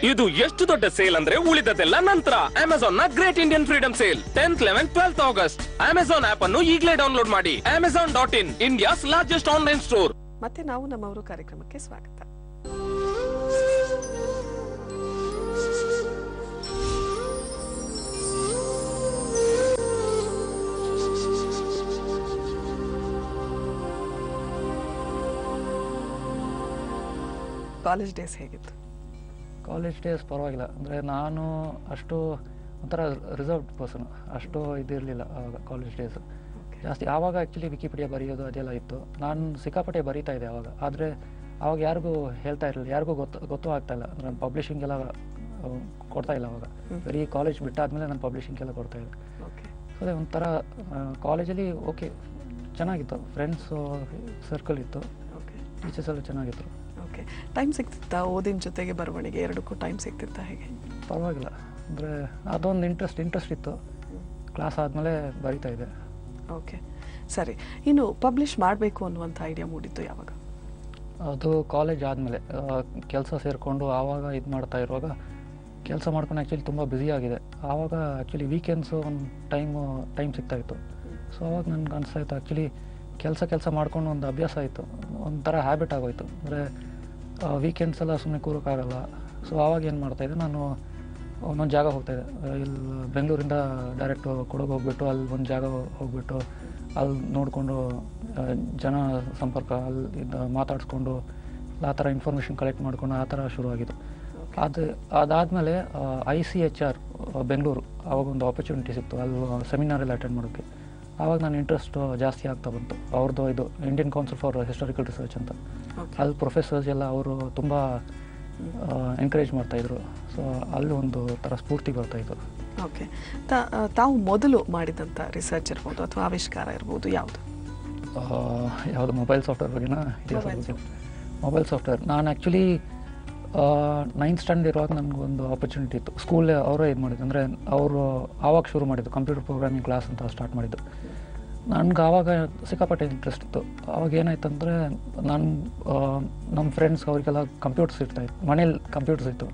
ಇದು ಎಷ್ಟು ದೊಡ್ಡ ಸೇಲ್ ಅಂದ್ರೆ ಉಳಿದದೆಲ್ಲ ನಂತರ. ಅಮೆಜಾನ್ ನ great Indian freedom sale 10th, 11th, 12th August. Amazon app ಅನ್ನು ಈಗಲೇ ಡೌನ್ಲೋಡ್ ಮಾಡಿ. amazon.in, India's largest online store. ಮತ್ತೆ ನಾವು ನಮ್ಮವರು ಕಾರ್ಯಕ್ರಮಕ್ಕೆ ಸ್ವಾಗತ. ಕಾಲೇಜ್ ಡೇಸ್ ಹೇಗಿತ್ತು? ಕಾಲೇಜ್ ಡೇಸ್ ಪರವಾಗಿಲ್ಲ. ಅಂದರೆ ನಾನು ಅಷ್ಟು ಒಂಥರ ರಿಸರ್ವ್ಡ್ ಪರ್ಸನ್, ಅಷ್ಟು ಇದಿರಲಿಲ್ಲ ಆವಾಗ ಕಾಲೇಜ್ ಡೇಸು ಜಾಸ್ತಿ. ಆವಾಗ ಆ್ಯಕ್ಚುಲಿ ವಿಕಿಪೀಡಿಯಾ ಬರೆಯೋದು ಅದೆಲ್ಲ ಇತ್ತು. ನಾನು ಸಿಕ್ಕಾಪಟ್ಟೆ ಬರೀತಾ ಇದ್ದೆ ಆವಾಗ. ಆದರೆ ಆವಾಗ ಯಾರಿಗೂ ಹೇಳ್ತಾ ಇರಲಿಲ್ಲ, ಯಾರಿಗೂ ಗೊತ್ತೂ ಆಗ್ತಾಯಿಲ್ಲ. ಅಂದರೆ ನಾನು ಪಬ್ಲಿಷಿಂಗ್ ಎಲ್ಲ ಕೊಡ್ತಾಯಿಲ್ಲ ಆವಾಗ. ಬರೀ ಕಾಲೇಜ್ ಬಿಟ್ಟಾದ್ಮೇಲೆ ನಾನು ಪಬ್ಲಿಷಿಂಗ್ ಎಲ್ಲ ಕೊಡ್ತಾಯಿದ್ದೆ. ಅದೇ ಒಂಥರ ಕಾಲೇಜಲ್ಲಿ ಓಕೆ ಚೆನ್ನಾಗಿತ್ತು, ಫ್ರೆಂಡ್ಸು ಸರ್ಕಲ್ ಇತ್ತು, ಟೀಚರ್ಸ್ ಎಲ್ಲ ಚೆನ್ನಾಗಿತ್ತು. ಓಕೆ, ಟೈಮ್ ಸಿಗ್ತಿತ್ತಾ ಓದಿನ ಜೊತೆಗೆ ಬರವಣಿಗೆ ಎರಡಕ್ಕೂ ಟೈಮ್ ಸಿಗ್ತಿತ್ತಾ ಹೇಗೆ? ಪರವಾಗಿಲ್ಲ, ಅಂದರೆ ಅದೊಂದು ಇಂಟ್ರೆಸ್ಟ್ ಇತ್ತು. ಕ್ಲಾಸ್ ಆದಮೇಲೆ ಬರಿತಾ ಇದೆ. ಓಕೆ, ಸರಿ. ಇನ್ನು ಪಬ್ಲಿಷ್ ಮಾಡಬೇಕು ಅನ್ನುವಂಥ ಐಡಿಯಾ ಮೂಡಿದ್ದು ಯಾವಾಗ? ಅದು ಕಾಲೇಜ್ ಆದಮೇಲೆ ಕೆಲಸ ಸೇರಿಕೊಂಡು ಆವಾಗ ಇದು ಮಾಡ್ತಾ ಇರುವಾಗ, ಕೆಲಸ ಮಾಡ್ಕೊಂಡು ಆ್ಯಕ್ಚುಲಿ ತುಂಬ ಬ್ಯುಸಿ ಆಗಿದೆ. ಆವಾಗ ಆ್ಯಕ್ಚುಲಿ ವೀಕೆಂಡ್ಸು ಒಂದು ಟೈಮ್ ಸಿಗ್ತಾಯಿತ್ತು. ಸೊ ಅವಾಗ ನನಗೆ ಅನಿಸ್ತಾಯಿತ್ತು ಆ್ಯಕ್ಚುಲಿ ಕೆಲಸ ಮಾಡ್ಕೊಂಡು ಒಂದು ಅಭ್ಯಾಸ ಆಯಿತು, ಒಂಥರ ಹ್ಯಾಬಿಟ್ ಆಗೋಯ್ತು. ಅಂದರೆ ವೀಕೆಂಡ್ಸ್ ಎಲ್ಲ ಸುಮ್ಮನೆ ಕೂರೋಕ್ಕಾಗಲ್ಲ. ಸೊ ಆವಾಗ ಏನು ಮಾಡ್ತಾಯಿದ್ದೆ, ನಾನು ಒಂದೊಂದು ಜಾಗ ಹೋಗ್ತಾಯಿದ್ದೆ. ಇಲ್ಲಿ ಬೆಂಗಳೂರಿಂದ ಡೈರೆಕ್ಟು ಕೊಡಗು ಹೋಗ್ಬಿಟ್ಟು ಅಲ್ಲಿ ಒಂದು ಜಾಗ ಹೋಗ್ಬಿಟ್ಟು ಅಲ್ಲಿ ನೋಡಿಕೊಂಡು ಜನ ಸಂಪರ್ಕ ಅಲ್ಲಿ ಮಾತಾಡಿಸ್ಕೊಂಡು ಆ ಥರ ಇನ್ಫಾರ್ಮೇಷನ್ ಕಲೆಕ್ಟ್ ಮಾಡಿಕೊಂಡು ಆ ಥರ ಶುರುವಾಗಿತ್ತು. ಅದಾದಮೇಲೆ ICHR ಬೆಂಗಳೂರು ಆವಾಗ ಒಂದು ಆಪರ್ಚುನಿಟಿ ಸಿಕ್ತು, ಅಲ್ಲಿ ಸೆಮಿನಾರೆಲ್ಲ ಅಟೆಂಡ್ ಮಾಡೋಕ್ಕೆ. ಆವಾಗ ನನ್ನ ಇಂಟ್ರೆಸ್ಟ್ ಜಾಸ್ತಿ ಆಗ್ತಾ ಬಂತು. ಅವ್ರದ್ದು ಇದು Indian council for historical research ಅಂತ, ಅಲ್ಲಿ ಪ್ರೊಫೆಸರ್ಸ್ ಎಲ್ಲ ಅವರು ತುಂಬ ಎನ್ಕರೇಜ್ ಮಾಡ್ತಾಯಿದ್ರು. ಸೊ ಅಲ್ಲಿ ಒಂದು ಥರ ಸ್ಫೂರ್ತಿ ಬರ್ತಾಯಿತ್ತು. ಓಕೆ, ತಾವು ಮೊದಲು ಮಾಡಿದಂಥ ರಿಸರ್ಚ್ ಇರ್ಬೋದು ಅಥವಾ ಆವಿಷ್ಕಾರ ಇರ್ಬೋದು ಯಾವುದು? ಮೊಬೈಲ್ ಸಾಫ್ಟ್ವೇರ್ ಬಗ್ಗೆನಾ? Mobile software. ನಾನು ಆ್ಯಕ್ಚುಲಿ 9th ಸ್ಟ್ಯಾಂಡರ್ಡ್ ಇರುವಾಗ ನನಗೊಂದು ಆಪರ್ಚುನಿಟಿ ಇತ್ತು. ಸ್ಕೂಲ್ ಅವರೇ ಇದು ಮಾಡಿದ್ದು, ಅಂದರೆ ಅವರು ಆವಾಗ ಶುರು ಮಾಡಿದ್ದು ಕಂಪ್ಯೂಟರ್ ಪ್ರೋಗ್ರಾಮಿಂಗ್ ಕ್ಲಾಸ್ ಅಂತ ಸ್ಟಾರ್ಟ್ ಮಾಡಿದ್ದು. ನನಗೆ ಆವಾಗ ಸಿಕ್ಕಾಪಟ್ಟೆ ಇಂಟ್ರೆಸ್ಟ್ ಇತ್ತು. ಆವಾಗ ಏನಾಯ್ತು ಅಂದರೆ ನಮ್ಮ ಫ್ರೆಂಡ್ಸ್ ಅವರಿಗೆಲ್ಲ ಕಂಪ್ಯೂಟರ್ಸ್ ಇರ್ತಾಯಿತ್ತು, ಮನೇಲಿ ಕಂಪ್ಯೂಟರ್ಸ್ ಇತ್ತು,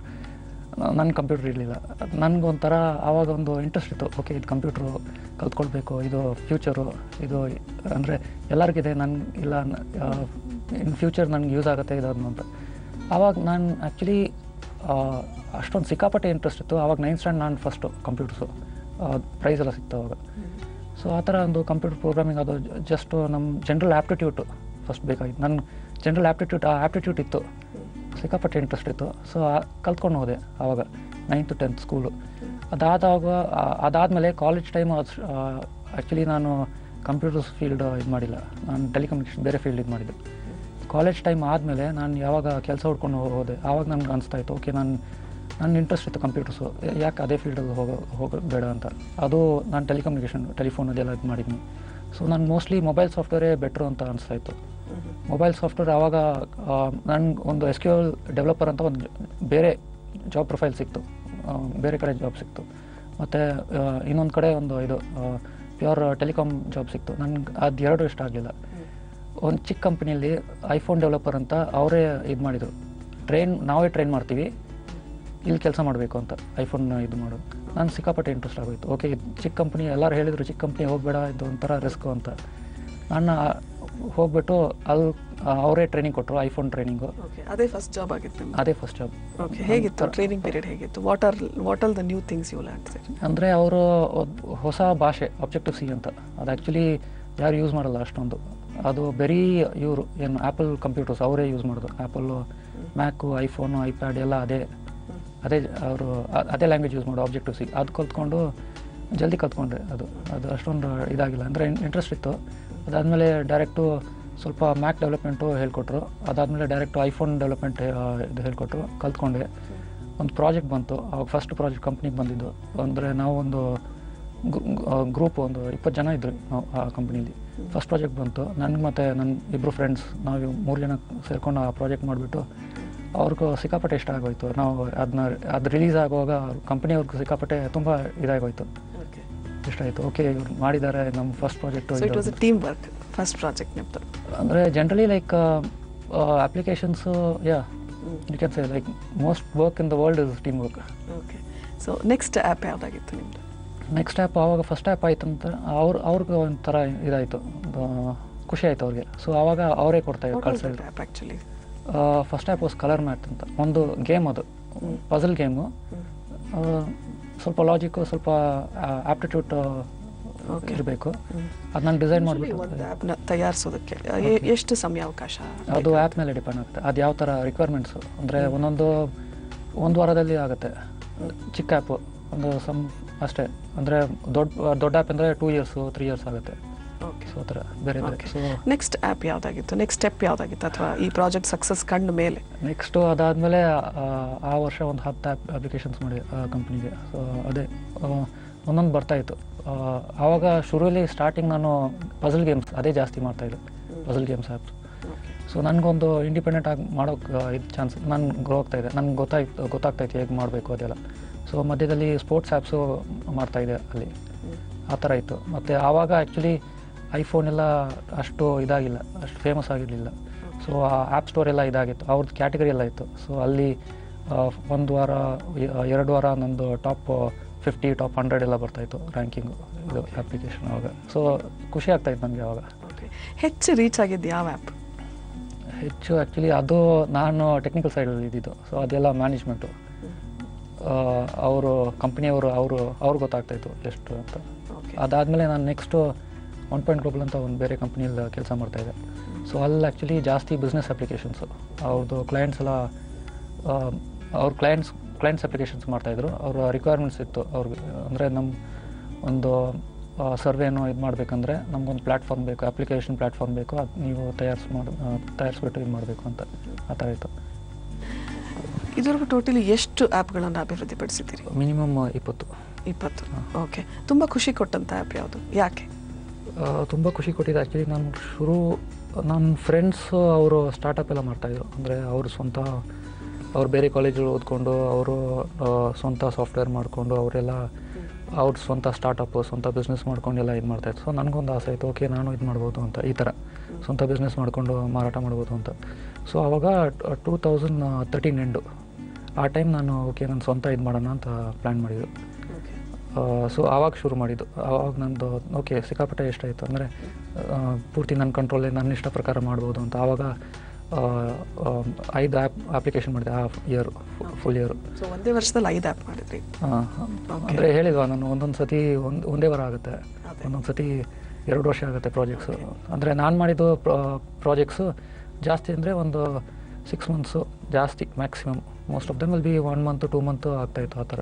ನನ್ನ ಕಂಪ್ಯೂಟರ್ ಇರಲಿಲ್ಲ. ನನಗೊಂಥರ ಆವಾಗ ಒಂದು ಇಂಟ್ರೆಸ್ಟ್ ಇತ್ತು, ಓಕೆ ಇದು ಕಂಪ್ಯೂಟ್ರು ಕಲ್ತ್ಕೊಳ್ಬೇಕು, ಇದು ಫ್ಯೂಚರು, ಇದು ಅಂದರೆ ಎಲ್ಲರಿಗಿದೆ, ನನಗೆ ಇಲ್ಲ ಇನ್ ಫ್ಯೂಚರ್ ನನಗೆ ಯೂಸ್ ಆಗುತ್ತೆ ಇದನ್ನು ಅಂತ. ಆವಾಗ ನಾನು ಆ್ಯಕ್ಚುಲಿ ಅಷ್ಟೊಂದು ಸಿಕ್ಕಾಪಟ್ಟೆ ಇಂಟ್ರೆಸ್ಟ್ ಇತ್ತು. ಆವಾಗ 9th ಸ್ಟ್ಯಾಂಡರ್ಡ್ ನಾನು ಫಸ್ಟು ಕಂಪ್ಯೂಟರ್ಸು ಪ್ರೈಸ್ ಎಲ್ಲ ಸಿಕ್ತು ಆವಾಗ. ಸೊ ಆ ಥರ ಒಂದು ಕಂಪ್ಯೂಟರ್ ಪ್ರೋಗ್ರಾಮಿಂಗ್ ಅದು ಜಸ್ಟು ನಮ್ಮ ಜನರಲ್ ಆ್ಯಪ್ಟಿಟ್ಯೂಟು ಫಸ್ಟ್ ಬೇಕಾಗಿತ್ತು. ನನ್ನ ಜನರಲ್ ಆ್ಯಪ್ಟಿಟ್ಯೂಟ್ ಇತ್ತು, ಸಿಕ್ಕಾಪಟ್ಟೆ ಇಂಟ್ರೆಸ್ಟ್ ಇತ್ತು. ಸೊ ಕಲ್ತ್ಕೊಂಡು ಹೋದೆ ಆವಾಗ 9th to 10th ಸ್ಕೂಲು. ಅದಾದಮೇಲೆ ಕಾಲೇಜ್ ಟೈಮು ಆ್ಯಕ್ಚುಲಿ ನಾನು ಕಂಪ್ಯೂಟರ್ಸ್ ಫೀಲ್ಡ್ ಇದು ಮಾಡಿಲ್ಲ, ನಾನು ಟೆಲಿಕಮ್ಯುನಿಕೇಷನ್ ಬೇರೆ ಫೀಲ್ಡ್ ಇದು ಮಾಡಿದ್ದೆ. ಕಾಲೇಜ್ ಟೈಮ್ ಆದಮೇಲೆ ನಾನು ಯಾವಾಗ ಕೆಲಸ ಹುಡ್ಕೊಂಡು ಹೋದೆ ಆವಾಗ ನನಗೆ ಅನಿಸ್ತಾಯಿತ್ತು, ಓಕೆ ನನ್ನ ಇಂಟ್ರೆಸ್ಟ್ ಇತ್ತು ಕಂಪ್ಯೂಟರ್ಸು, ಯಾಕೆ ಅದೇ ಫೀಲ್ಡಲ್ಲಿ ಹೋಗೋದು ಬೇಡ ಅಂತ. ಅದು ನಾನು ಟೆಲಿಫೋನ್ ಅದೆಲ್ಲ ಇದು ಮಾಡಿದ್ದೀನಿ. ಸೊ ನಾನು ಮೋಸ್ಟ್ಲಿ ಮೊಬೈಲ್ ಸಾಫ್ಟ್ವೇರೇ ಬೆಟ್ರು ಅಂತ ಅನಿಸ್ತಾಯಿತ್ತು. ಮೊಬೈಲ್ ಸಾಫ್ಟ್ವೇರ್ ಆವಾಗ ನನಗೆ ಒಂದು SQL ಡೆವಲಪರ್ ಅಂತ ಒಂದು ಬೇರೆ ಜಾಬ್ ಪ್ರೊಫೈಲ್ ಸಿಕ್ತು, ಬೇರೆ ಕಡೆ ಜಾಬ್ ಸಿಕ್ತು. ಮತ್ತು ಇನ್ನೊಂದು ಕಡೆ ಒಂದು ಇದು ಪ್ಯೂರ್ ಟೆಲಿಕಾಮ್ ಜಾಬ್ ಸಿಕ್ತು. ನನಗೆ ಅದು ಎರಡೂ ಇಷ್ಟ ಆಗಲಿಲ್ಲ. ಒಂದು ಚಿಕ್ಕ ಕಂಪ್ನಿಯಲ್ಲಿ ಐಫೋನ್ ಡೆವಲಪರ್ ಅಂತ ಅವರೇ ಇದು ಮಾಡಿದರು. ನಾವೇ ಟ್ರೈನ್ ಮಾಡ್ತೀವಿ, ಇಲ್ಲಿ ಕೆಲಸ ಮಾಡಬೇಕು ಅಂತ ಐಫೋನ್ ಇದು ಮಾಡೋದು. ನಾನು ಸಿಕ್ಕಾಪಟ್ಟೆ ಇಂಟ್ರೆಸ್ಟ್ ಆಗೋಯ್ತು. ಓಕೆ, ಚಿಕ್ಕ ಕಂಪ್ನಿ, ಎಲ್ಲರೂ ಹೇಳಿದರು ಚಿಕ್ಕ ಕಂಪ್ನಿ ಹೋಗಬೇಡ, ಇದು ಒಂಥರ ರಿಸ್ಕು ಅಂತ. ನಾನು ಹೋಗ್ಬಿಟ್ಟು ಅಲ್ಲಿ ಅವರೇ ಟ್ರೈನಿಂಗ್ ಕೊಟ್ಟರು, ಐಫೋನ್ ಟ್ರೈನಿಂಗು. ಅದೇ ಫಸ್ಟ್ ಜಾಬ್ ಆಗಿತ್ತು? ಅದೇ ಫಸ್ಟ್ ಜಾಬ್. ಓಕೆ, ಹೇಗಿತ್ತು ಟ್ರೈನಿಂಗ್ ಪೀರಿಯಡ್? ಹೇಗಿತ್ತು? What are the new things you learned? ಅಂದರೆ ಅವರು ಹೊಸ ಭಾಷೆ ಆಬ್ಜೆಕ್ಟಿವ್ ಸಿ ಅಂತ, ಅದು ಆ್ಯಕ್ಚುಲಿ ಯಾರು ಯೂಸ್ ಮಾಡಲ್ಲ ಅಷ್ಟೊಂದು. ಅದು ಬರೀ ಇವರು ಏನು ಆ್ಯಪಲ್ ಕಂಪ್ಯೂಟರ್ಸ್ ಅವರೇ ಯೂಸ್ ಮಾಡೋದು. ಆ್ಯಪಲ್ಲು, ಮ್ಯಾಕು, ಐಫೋನು, ಐಪ್ಯಾಡ್ ಎಲ್ಲ ಅದೇ ಅವರು ಅದೇ ಲ್ಯಾಂಗ್ವೇಜ್ ಯೂಸ್ ಮಾಡೋದು, ಆಬ್ಜೆಕ್ಟಿವ್ ಸಿ. ಅದು ಕಲ್ತ್ಕೊಂಡು ಜಲ್ದಿ ಕಲ್ತ್ಕೊಂಡ್ರೆ ಅದು ಅಷ್ಟೊಂದು ಇದಾಗಿಲ್ಲ, ಅಂದರೆ ಇಂಟ್ರೆಸ್ಟ್ ಇತ್ತು. ಅದಾದಮೇಲೆ ಡೈರೆಕ್ಟು ಸ್ವಲ್ಪ ಮ್ಯಾಕ್ ಡೆವಲಪ್ಮೆಂಟು ಹೇಳ್ಕೊಟ್ರು. ಅದಾದಮೇಲೆ ಡೈರೆಕ್ಟು ಐಫೋನ್ ಡೆವಲಪ್ಮೆಂಟ್ ಇದು ಹೇಳ್ಕೊಟ್ರು, ಕಲ್ತ್ಕೊಂಡೆ. ಒಂದು ಪ್ರಾಜೆಕ್ಟ್ ಬಂತು, ಅವಾಗ ಫಸ್ಟ್ ಪ್ರಾಜೆಕ್ಟ್ ಕಂಪ್ನಿಗೆ ಬಂದಿದ್ದು. ಅಂದರೆ ನಾವು ಒಂದು ಗ್ರೂಪ್ ಒಂದು 20 ಜನ ಇದ್ದರು ನಾವು ಆ ಕಂಪ್ನೀಲಿ. ಫಸ್ಟ್ ಪ್ರಾಜೆಕ್ಟ್ ಬಂತು, ನನಗೆ ಮತ್ತು ನನ್ನ ಇಬ್ಬರು ಫ್ರೆಂಡ್ಸ್, ನಾವು 3 ಜನ ಸೇರ್ಕೊಂಡು ಆ ಪ್ರಾಜೆಕ್ಟ್ ಮಾಡಿಬಿಟ್ಟು ಅವ್ರಿಗೂ ಸಿಕ್ಕಾಪಟ್ಟೆ ಇಷ್ಟ ಆಗೋಯ್ತು. ನಾವು ಅದು ರಿಲೀಸ್ ಆಗುವಾಗ ಕಂಪ್ನಿಯವ್ರಿಗೂ ಸಿಕ್ಕಾಪಟ್ಟೆ ತುಂಬ ಇದಾಗೋಯ್ತು, ಇಷ್ಟ ಆಯಿತು. ಓಕೆ, ಇವ್ರು ಮಾಡಿದ್ದಾರೆ ನಮ್ಮ first project. It was a team work first project ನಿಮ್ಮದು? ಅಂದರೆ generally like applications, you can say like most work in the world is team work. Okay, so next app ಯಾವುದಾಗಿತ್ತು ನಿಮ್ಮದು? ನೆಕ್ಸ್ಟ್ ಆ್ಯಪ್ ಆವಾಗ first app ಆಯ್ತು ಅಂತ ಅವ್ರಿಗೆ ಒಂಥರ ಇದಾಯಿತು, ಖುಷಿ ಆಯಿತು ಅವ್ರಿಗೆ. ಸೊ ಆವಾಗ ಅವರೇ ಕೊಡ್ತಾಯಿದ್ರು, ಕಳಿಸಿದ್ರು. App actually first app was colour mat ಅಂತ, ಒಂದು ಗೇಮ್, ಅದು ಪಜಲ್ ಗೇಮು. ಸ್ವಲ್ಪ ಲಾಜಿಕ್ಕು, ಸ್ವಲ್ಪ ಆಪ್ಟಿಟ್ಯೂಡ್ ಇರಬೇಕು. ಅದು ನಾನು ಡಿಸೈನ್ ಮಾಡಿಬಿಟ್ಟು ಒಂದು ಆ್ಯಪ್ನ ತಯಾರಿಸೋದಕ್ಕೆ ಎಷ್ಟು ಸಮಯಾವಕಾಶ? ಅದು ಆ್ಯಪ್ ಮೇಲೆ ಡಿಪೆಂಡ್ ಆಗುತ್ತೆ, ಅದು ಯಾವ ಥರ ರಿಕ್ವೈರ್ಮೆಂಟ್ಸು. ಅಂದರೆ ಒಂದು ವಾರದಲ್ಲಿ ಆಗುತ್ತೆ. ಚಿಕ್ಕ ಆ್ಯಪು ಒಂದು ಅಷ್ಟೇ, ಅಂದರೆ ದೊಡ್ಡ ಆ್ಯಪ್ ಅಂದರೆ 2 years 3 years ಆಗುತ್ತೆ. ಓಕೆ, ಸೊ ಆ ಥರ ಬೇರೆ. ಸೊ ನೆಕ್ಸ್ಟ್ ಆ್ಯಪ್ ಯಾವುದಾಗಿತ್ತು? ನೆಕ್ಸ್ಟ್ ಸ್ಟೆಪ್ ಯಾವುದಾಗಿತ್ತು? ಅಥವಾ ಈ ಪ್ರಾಜೆಕ್ಟ್ ಸಕ್ಸಸ್ ಕಂಡ ಮೇಲೆ ನೆಕ್ಸ್ಟು ಅದಾದಮೇಲೆ ಆ ವರ್ಷ ಒಂದು 10 ಅಪ್ಲಿಕೇಶನ್ಸ್ ಮಾಡಿ ಕಂಪ್ನಿಗೆ. ಸೊ ಅದೇ ಒಂದೊಂದು ಬರ್ತಾಯಿತ್ತು. ಆವಾಗ ಶುರುವಲ್ಲಿ ಸ್ಟಾರ್ಟಿಂಗ್ ನಾನು ಪಜಲ್ ಗೇಮ್ಸ್ ಅದೇ ಜಾಸ್ತಿ ಮಾಡ್ತಾಯಿದ್ದೆ, ಪಜಲ್ ಗೇಮ್ಸ್ ಆ್ಯಪ್ಸ್. ಸೊ ನನಗೊಂದು ಇಂಡಿಪೆಂಡೆಂಟ್ ಆಗಿ ಮಾಡೋಕ್ಕೆ ಇದು ಚಾನ್ಸ್, ನಾನು ಗ್ರೋ ಆಗ್ತಾಯಿದ್ದೆ, ನನಗೆ ಗೊತ್ತಾಗ್ತಾಯಿತ್ತು ಹೇಗೆ ಮಾಡಬೇಕು ಅದೆಲ್ಲ. ಸೊ ಮಧ್ಯದಲ್ಲಿ ಸ್ಪೋರ್ಟ್ಸ್ ಆ್ಯಪ್ಸು ಮಾಡ್ತಾಯಿದ್ದೆ ಅಲ್ಲಿ, ಆ ಥರ ಇತ್ತು. ಮತ್ತು ಆವಾಗ ಆ್ಯಕ್ಚುಲಿ ಐಫೋನ್ ಎಲ್ಲ ಅಷ್ಟು ಇದಾಗಿಲ್ಲ, ಅಷ್ಟು ಫೇಮಸ್ ಆಗಿರಲಿಲ್ಲ. ಸೊ ಆ ಆ್ಯಪ್ ಸ್ಟೋರ್ ಎಲ್ಲ ಇದಾಗಿತ್ತು, ಅವ್ರದ್ದು ಕ್ಯಾಟಗರಿ ಎಲ್ಲ ಇತ್ತು. ಸೊ ಅಲ್ಲಿ 1 ವಾರ 2 ವಾರ ನಂದು ಟಾಪ್ 50 ಟಾಪ್ 100 ಎಲ್ಲ ಬರ್ತಾಯಿತ್ತು ರ್ಯಾಂಕಿಂಗು, ಇದು ಅಪ್ಲಿಕೇಶನ್ ಆವಾಗ. ಸೊ ಖುಷಿ ಆಗ್ತಾಯಿತ್ತು ನನಗೆ ಆವಾಗ. ಹೆಚ್ಚು ರೀಚ್ ಆಗಿದ್ದು ಯಾವ ಆ್ಯಪ್? ಹೆಚ್ಚು ಆ್ಯಕ್ಚುಲಿ ಅದು ನಾನು ಟೆಕ್ನಿಕಲ್ ಸೈಡಲ್ಲಿ ಇದ್ದಿದ್ದು. ಸೊ ಅದೆಲ್ಲ ಮ್ಯಾನೇಜ್ಮೆಂಟು, ಅವರು ಕಂಪ್ನಿಯವರು ಅವ್ರಿಗೆ ಗೊತ್ತಾಗ್ತಾಯಿತ್ತು ಎಷ್ಟು ಅಂತ. ಅದಾದಮೇಲೆ ನಾನು ನೆಕ್ಸ್ಟು 1 Point Global ಅಂತ ಒಂದು ಬೇರೆ ಕಂಪ್ನಿಯಲ್ಲಿ ಕೆಲಸ ಮಾಡ್ತಾಯಿದ್ದೆ. ಸೊ ಅಲ್ಲಿ ಆ್ಯಕ್ಚುಲಿ ಜಾಸ್ತಿ ಬಿಸ್ನೆಸ್ ಅಪ್ಲಿಕೇಶನ್ಸು, ಅವ್ರದ್ದು ಕ್ಲೈಂಟ್ಸ್ ಎಲ್ಲ ಅವ್ರ ಕ್ಲೈಂಟ್ಸ್ ಅಪ್ಲಿಕೇಶನ್ಸ್ ಮಾಡ್ತಾಯಿದ್ರು. ಅವರ ರಿಕ್ವೈರ್ಮೆಂಟ್ಸ್ ಇತ್ತು ಅವ್ರಿಗೆ. ಅಂದರೆ ನಮ್ಮ ಒಂದು ಸರ್ವೇನೋ ಇದು ಮಾಡಬೇಕಂದ್ರೆ ನಮಗೊಂದು ಪ್ಲ್ಯಾಟ್ಫಾರ್ಮ್ ಬೇಕು, ಅಪ್ಲಿಕೇಶನ್ ಪ್ಲ್ಯಾಟ್ಫಾರ್ಮ್ ಬೇಕು, ಅದು ನೀವು ತಯಾರಿಸ್ಬಿಟ್ಟು ಇದು ಮಾಡಬೇಕು ಅಂತ, ಆ ಥರ ಇತ್ತು. ಇದುವರೆಗೂ ಟೋಟಲಿ ಎಷ್ಟು ಆ್ಯಪ್ಗಳನ್ನು ಅಭಿವೃದ್ಧಿಪಡಿಸಿದ್ದೀರಿ? ಮಿನಿಮಮ್ 20. ಓಕೆ, ತುಂಬ ಖುಷಿ ಕೊಟ್ಟಂಥ ಆ್ಯಪ್ ಯಾವುದು? ಯಾಕೆ ತುಂಬ ಖುಷಿ ಕೊಟ್ಟಿದೆ? ಆ್ಯಕ್ಚುಲಿ ನನ್ನ ಫ್ರೆಂಡ್ಸು ಅವರು ಸ್ಟಾರ್ಟಪ್ ಎಲ್ಲ ಮಾಡ್ತಾಯಿದ್ರು. ಅಂದರೆ ಅವ್ರು ಬೇರೆ ಕಾಲೇಜಲ್ಲಿ ಓದ್ಕೊಂಡು ಅವರು ಸ್ವಂತ ಸಾಫ್ಟ್ವೇರ್ ಮಾಡಿಕೊಂಡು ಅವರೆಲ್ಲ ಅವ್ರ ಸ್ವಂತ ಸ್ಟಾರ್ಟಪ್ಪು, ಸ್ವಂತ ಬಿಸ್ನೆಸ್ ಮಾಡ್ಕೊಂಡೆಲ್ಲ ಇದು ಮಾಡ್ತಾಯಿದ್ರು. ಸೊ ನನಗೊಂದು ಆಸೆ ಆಯಿತು, ಓಕೆ ನಾನು ಇದು ಮಾಡ್ಬೋದು ಅಂತ, ಈ ಥರ ಸ್ವಂತ ಬಿಸ್ನೆಸ್ ಮಾಡಿಕೊಂಡು ಮಾರಾಟ ಮಾಡ್ಬೋದು ಅಂತ. ಸೊ ಆವಾಗ 2013 ಎಂಡು ಆ ಟೈಮ್ ನಾನು ಓಕೆ ನಾನು ಸ್ವಂತ ಇದು ಮಾಡೋಣ ಅಂತ ಪ್ಲ್ಯಾನ್ ಮಾಡಿದ್ದು. ಸೊ ಆವಾಗ ಶುರು ಮಾಡಿದ್ದು. ಆವಾಗ ನಂದು ಓಕೆ ಸಿಕ್ಕಾಪಟ್ಟೆ ಇಷ್ಟ ಆಯಿತು, ಅಂದರೆ ಪೂರ್ತಿ ನನ್ನ ಕಂಟ್ರೋಲೇ, ನನ್ನ ಇಷ್ಟ ಪ್ರಕಾರ ಮಾಡ್ಬೋದು ಅಂತ. ಆವಾಗ 5 ಅಪ್ಲಿಕೇಶನ್ ಮಾಡಿದೆ ಆ ಫುಲ್ ಇಯರು. ಸೊ ಒಂದೇ ವರ್ಷದಲ್ಲಿ 5 ಆ್ಯಪ್ ಮಾಡಿದ್ರಿ? ಅಂದರೆ ಹೇಳಿಲ್ವಾ ನಾನು, ಒಂದೊಂದು ಸತಿ ಒಂದೇ ವಾರ ಆಗುತ್ತೆ, ಒಂದೊಂದು ಸತಿ 2 ವರ್ಷ ಆಗುತ್ತೆ ಪ್ರಾಜೆಕ್ಟ್ಸು. ಅಂದರೆ ನಾನು ಮಾಡಿದ್ದು ಪ್ರಾಜೆಕ್ಟ್ಸು ಜಾಸ್ತಿ ಅಂದರೆ ಒಂದು 6 months ಜಾಸ್ತಿ maximum. Most of them will be 1 month 2 month ಆಗ್ತಾಯಿತ್ತು ಆ ಥರ.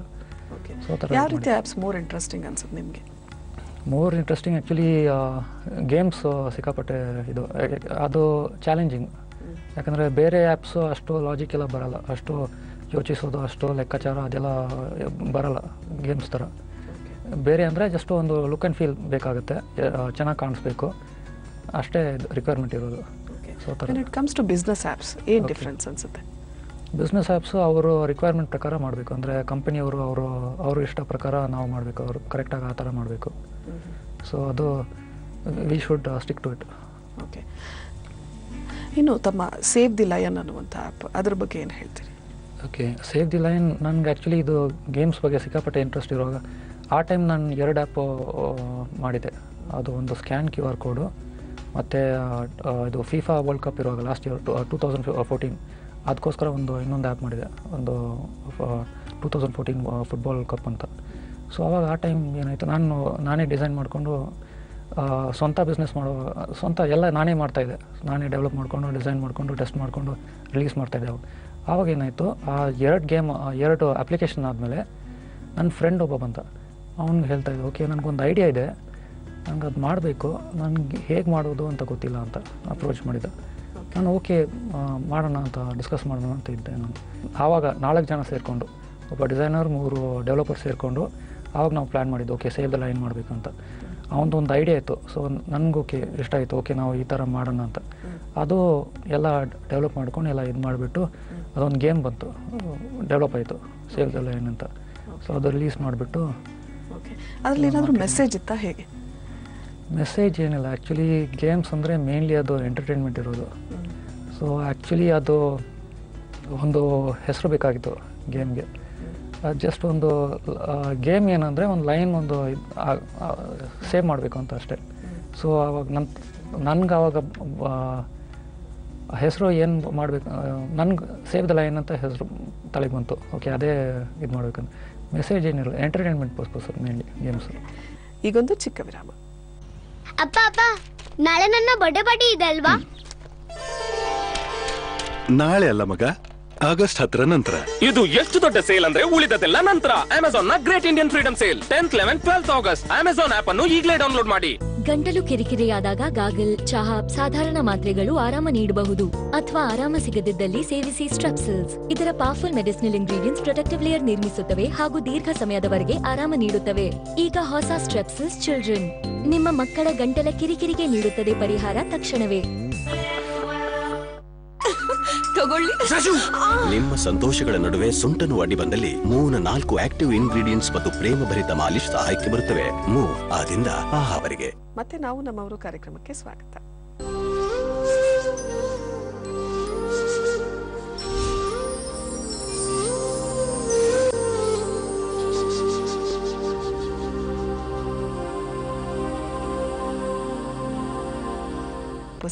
ಸೊ ಆ ಥರ ಯಾವ ರೀತಿ ಆ್ಯಪ್ಸ್ ಮೋರ್ ಇಂಟ್ರೆಸ್ಟಿಂಗ್ ಅನ್ಸುತ್ತೆ ನಿಮಗೆ? ಮೋರ್ ಇಂಟ್ರೆಸ್ಟಿಂಗ್ ಆ್ಯಕ್ಚುಲಿ ಗೇಮ್ಸ್ ಸಿಕ್ಕಾಪಟ್ಟೆ ಇದು, ಅದು ಚಾಲೆಂಜಿಂಗ್. ಯಾಕಂದರೆ ಬೇರೆ ಆ್ಯಪ್ಸು ಅಷ್ಟು ಲಾಜಿಕ್ ಎಲ್ಲ ಬರೋಲ್ಲ, ಅಷ್ಟು ಯೋಚಿಸೋದು, ಅಷ್ಟು ಲೆಕ್ಕಾಚಾರ ಅದೆಲ್ಲ ಬರೋಲ್ಲ ಗೇಮ್ಸ್ ಥರ. ಬೇರೆ ಅಂದರೆ ಜಸ್ಟ್ ಒಂದು ಲುಕ್ ಆ್ಯಂಡ್ ಫೀಲ್ ಬೇಕಾಗುತ್ತೆ, ಚೆನ್ನಾಗಿ ಕಾಣಿಸ್ಬೇಕು, ಅಷ್ಟೇ ರಿಕ್ವೈರ್ಮೆಂಟ್ ಇರೋದು. ಸೊ ಥರ. It comes to business apps ಏನು ಡಿಫ್ರೆನ್ಸ್ ಅನ್ಸುತ್ತೆ? ಬಿಸ್ನೆಸ್ ಆ್ಯಪ್ಸು ಅವರು ರಿಕ್ವೈರ್ಮೆಂಟ್ ಪ್ರಕಾರ ಮಾಡಬೇಕು. ಅಂದರೆ ಕಂಪನಿಯವರು ಅವರು ಇಷ್ಟ ಪ್ರಕಾರ ನಾವು ಮಾಡಬೇಕು, ಅವರು ಕರೆಕ್ಟಾಗಿ ಆ ಥರ ಮಾಡಬೇಕು. ಸೊ ಅದು we should stick to it. Okay, ಇನ್ನು ತಮ್ಮ ಸೇವ್ ದಿ ಲಯನ್ ಅನ್ನುವಂಥ ಆ್ಯಪ್ ಅದ್ರ ಬಗ್ಗೆ ಏನು ಹೇಳ್ತೀರಿ? ಓಕೆ, ಸೇವ್ ದಿ ಲೈನ್ ನನಗೆ ಆ್ಯಕ್ಚುಲಿ ಇದು ಗೇಮ್ಸ್ ಬಗ್ಗೆ ಸಿಕ್ಕಾಪಟ್ಟೆ ಇಂಟ್ರೆಸ್ಟ್ ಇರುವಾಗ ಆ ಟೈಮ್ ನಾನು 2 ಆ್ಯಪ್ ಮಾಡಿದೆ. ಅದು ಒಂದು ಸ್ಕ್ಯಾನ್ QR ಕೋಡು ಮತ್ತು ಇದು FIFA ವರ್ಲ್ಡ್ ಕಪ್ ಇರುವಾಗ ಲಾಸ್ಟ್ ಇಯರ್ 2014 ಅದಕ್ಕೋಸ್ಕರ ಇನ್ನೊಂದು ಆ್ಯಪ್ ಮಾಡಿದೆ, ಒಂದು 2014 ಫುಟ್ಬಾಲ್ ಕಪ್ ಅಂತ. ಸೊ ಅವಾಗ ಆ ಟೈಮ್ ಏನಾಯಿತು, ನಾನೇ ಡಿಸೈನ್ ಮಾಡಿಕೊಂಡು ಸ್ವಂತ ಬಿಸ್ನೆಸ್ ಸ್ವಂತ ಎಲ್ಲ ನಾನೇ ಮಾಡ್ತಾಯಿದ್ದೆ. ನಾನೇ ಡೆವಲಪ್ ಮಾಡಿಕೊಂಡು ಡಿಸೈನ್ ಮಾಡಿಕೊಂಡು ಟೆಸ್ಟ್ ಮಾಡಿಕೊಂಡು ರಿಲೀಸ್ ಮಾಡ್ತಾಯಿದ್ದೆ. ಆವಾಗ ಏನಾಯಿತು, ಆ 2 ಅಪ್ಲಿಕೇಶನ್ ಆದಮೇಲೆ ನನ್ನ ಫ್ರೆಂಡ್ ಒಬ್ಬ ಬಂತ. ಅವ್ನಿಗೆ ಹೇಳ್ತಾಯಿದ್ದೆ, ಓಕೆ ನನಗೊಂದು ಐಡಿಯಾ ಇದೆ, ನನಗೆ ಅದು ಮಾಡಬೇಕು, ನನಗೆ ಹೇಗೆ ಮಾಡೋದು ಅಂತ ಗೊತ್ತಿಲ್ಲ ಅಂತ ಅಪ್ರೋಚ್ ಮಾಡಿದ್ದೆ. ನಾನು ಓಕೆ ಮಾಡೋಣ ಅಂತ ಡಿಸ್ಕಸ್ ಮಾಡೋಣ ಅಂತ ಇದ್ದೆ ನಾನು. ಆವಾಗ 4 ಜನ ಸೇರಿಕೊಂಡು, ಒಬ್ಬ ಡಿಸೈನರ್ 3 ಡೆವಲಪರ್ ಸೇರಿಕೊಂಡು ಆವಾಗ ನಾವು ಪ್ಲ್ಯಾನ್ ಮಾಡಿದ್ದು, ಓಕೆ ಸೇವ್ ದ ಲೈನ್ ಮಾಡಬೇಕಂತ. ಅವನದೊಂದು ಐಡಿಯಾ ಇತ್ತು. ಸೊ ನನಗೆ ಓಕೆ ಇಷ್ಟ ಆಯಿತು, ಓಕೆ ನಾವು ಈ ಥರ ಮಾಡೋಣ ಅಂತ. ಅದು ಎಲ್ಲ ಡೆವಲಪ್ ಮಾಡ್ಕೊಂಡು ಎಲ್ಲ ಇದು ಮಾಡಿಬಿಟ್ಟು ಅದೊಂದು ಗೇಮ್ ಬಂತು, ಡೆವಲಪ್ ಆಯಿತು, ಸೇವ್ ದ ಲೈನ್ ಅಂತ. ಸೊ ಅದು ರಿಲೀಸ್ ಮಾಡಿಬಿಟ್ಟು. ಓಕೆ, ಅದರಲ್ಲಿ ಏನಾದರೂ ಮೆಸೇಜ್ ಇತ್ತಾ, ಹೇಗೆ? ಮೆಸೇಜ್ ಏನಿಲ್ಲ, ಆ್ಯಕ್ಚುಲಿ ಗೇಮ್ಸ್ ಅಂದರೆ ಮೇನ್ಲಿ ಅದು ಎಂಟರ್ಟೈನ್ಮೆಂಟ್ ಇರೋದು. ಸೊ ಆ್ಯಕ್ಚುಲಿ ಅದು ಒಂದು ಹೆಸರು ಬೇಕಾಗಿತ್ತು ಗೇಮ್ಗೆ. ಜಸ್ಟ್ ಒಂದು ಗೇಮ್ ಏನಂದರೆ ಒಂದು ಲೈನ್ ಸೇವ್ ಮಾಡಬೇಕು ಅಂತ ಅಷ್ಟೇ. ಸೊ ಆವಾಗ ನನಗೆ ಆವಾಗ ಹೆಸರು ಏನು ಮಾಡಬೇಕು, ನನಗೆ ಸೇವ್ ದ ಲೈನ್ ಅಂತ ಹೆಸರು ತಲೆಗೆ ಬಂತು. ಓಕೆ ಅದೇ ಇದು ಮಾಡಬೇಕಂತ. ಮೆಸೇಜ್ ಏನಿಲ್ಲ, ಎಂಟರ್ಟೈನ್ಮೆಂಟ್ ಪರ್ಪಸ್ ಮೇನ್ಲಿ ಗೇಮ್ಸ್. ಈಗೊಂದು ಚಿಕ್ಕ ವಿರಾಮ. ಅಪ್ಪ ಅಪ್ಪ, ನಾಳೆ ನನ್ನ ಬರ್ಡೇ ಪಾರ್ಟಿ ಇದೆ ಅಲ್ವಾ? ನಾಳೆ ಅಲ್ಲ ಮಗ, ಆಗಸ್ಟ್ 10 ನಂತರ. ಇದು ಎಷ್ಟು ದೊಡ್ಡ ಸೇಲ್ ಅಂದ್ರೆ ಉಳಿದದೆಲ್ಲ ನಂತರ. ಅಮೆಜಾನ್ ನ great Indian freedom sale 10th, 11th, 12th August. Amazon app ಅನ್ನು ಈಗಲೇ ಡೌನ್ಲೋಡ್ ಮಾಡಿ. ಗಂಟಲು ಕಿರಿಕಿರಿಯಾದಾಗ ಗಾಗಲ್, ಚಹಾ, ಸಾಧಾರಣ ಮಾತ್ರೆಗಳು ಆರಾಮ ನೀಡಬಹುದು. ಅಥವಾ ಆರಾಮ ಸಿಗದಿದ್ದಲ್ಲಿ ಸೇವಿಸಿ ಸ್ಟ್ರೆಪ್ಸಿಲ್ಸ್. ಇದರ powerful medicinal ingredients protective layer ನಿರ್ಮಿಸುತ್ತವೆ ಹಾಗೂ ದೀರ್ಘ ಸಮಯದವರೆಗೆ ಆರಾಮ ನೀಡುತ್ತವೆ. ಈಗ ಹೊಸ ಸ್ಟ್ರೆಪ್ಸಿಲ್ಸ್ ಚಿಲ್ಡ್ರನ್ ನಿಮ್ಮ ಮಕ್ಕಳ ಗಂಟಲ ಕಿರಿಕಿರಿಗೆ ನೀಡುತ್ತದೆ ಪರಿಹಾರ ತಕ್ಷಣವೇ. ನಿಮ್ಮ ಸಂತೋಷಗಳ ನಡುವೆ ಸೊಂಟನು ಅಡ್ಡಿ ಬಂದಲ್ಲಿ ಮೂವ್ನ 4 ಆಕ್ಟಿವ್ ಇಂಗ್ರೀಡಿಯೆಂಟ್ಸ್ ಮತ್ತು ಪ್ರೇಮಭರಿತ ಮಾಲಿಶ್ ಸಹಾಯಕ್ಕೆ ಬರುತ್ತವೆ. ಮೂವ್ ಆದಿಂದ ಆಹಾವರೆಗೆ. ಮತ್ತೆ ನಾವು ನಮ್ಮವರು ಕಾರ್ಯಕ್ರಮಕ್ಕೆ ಸ್ವಾಗತ.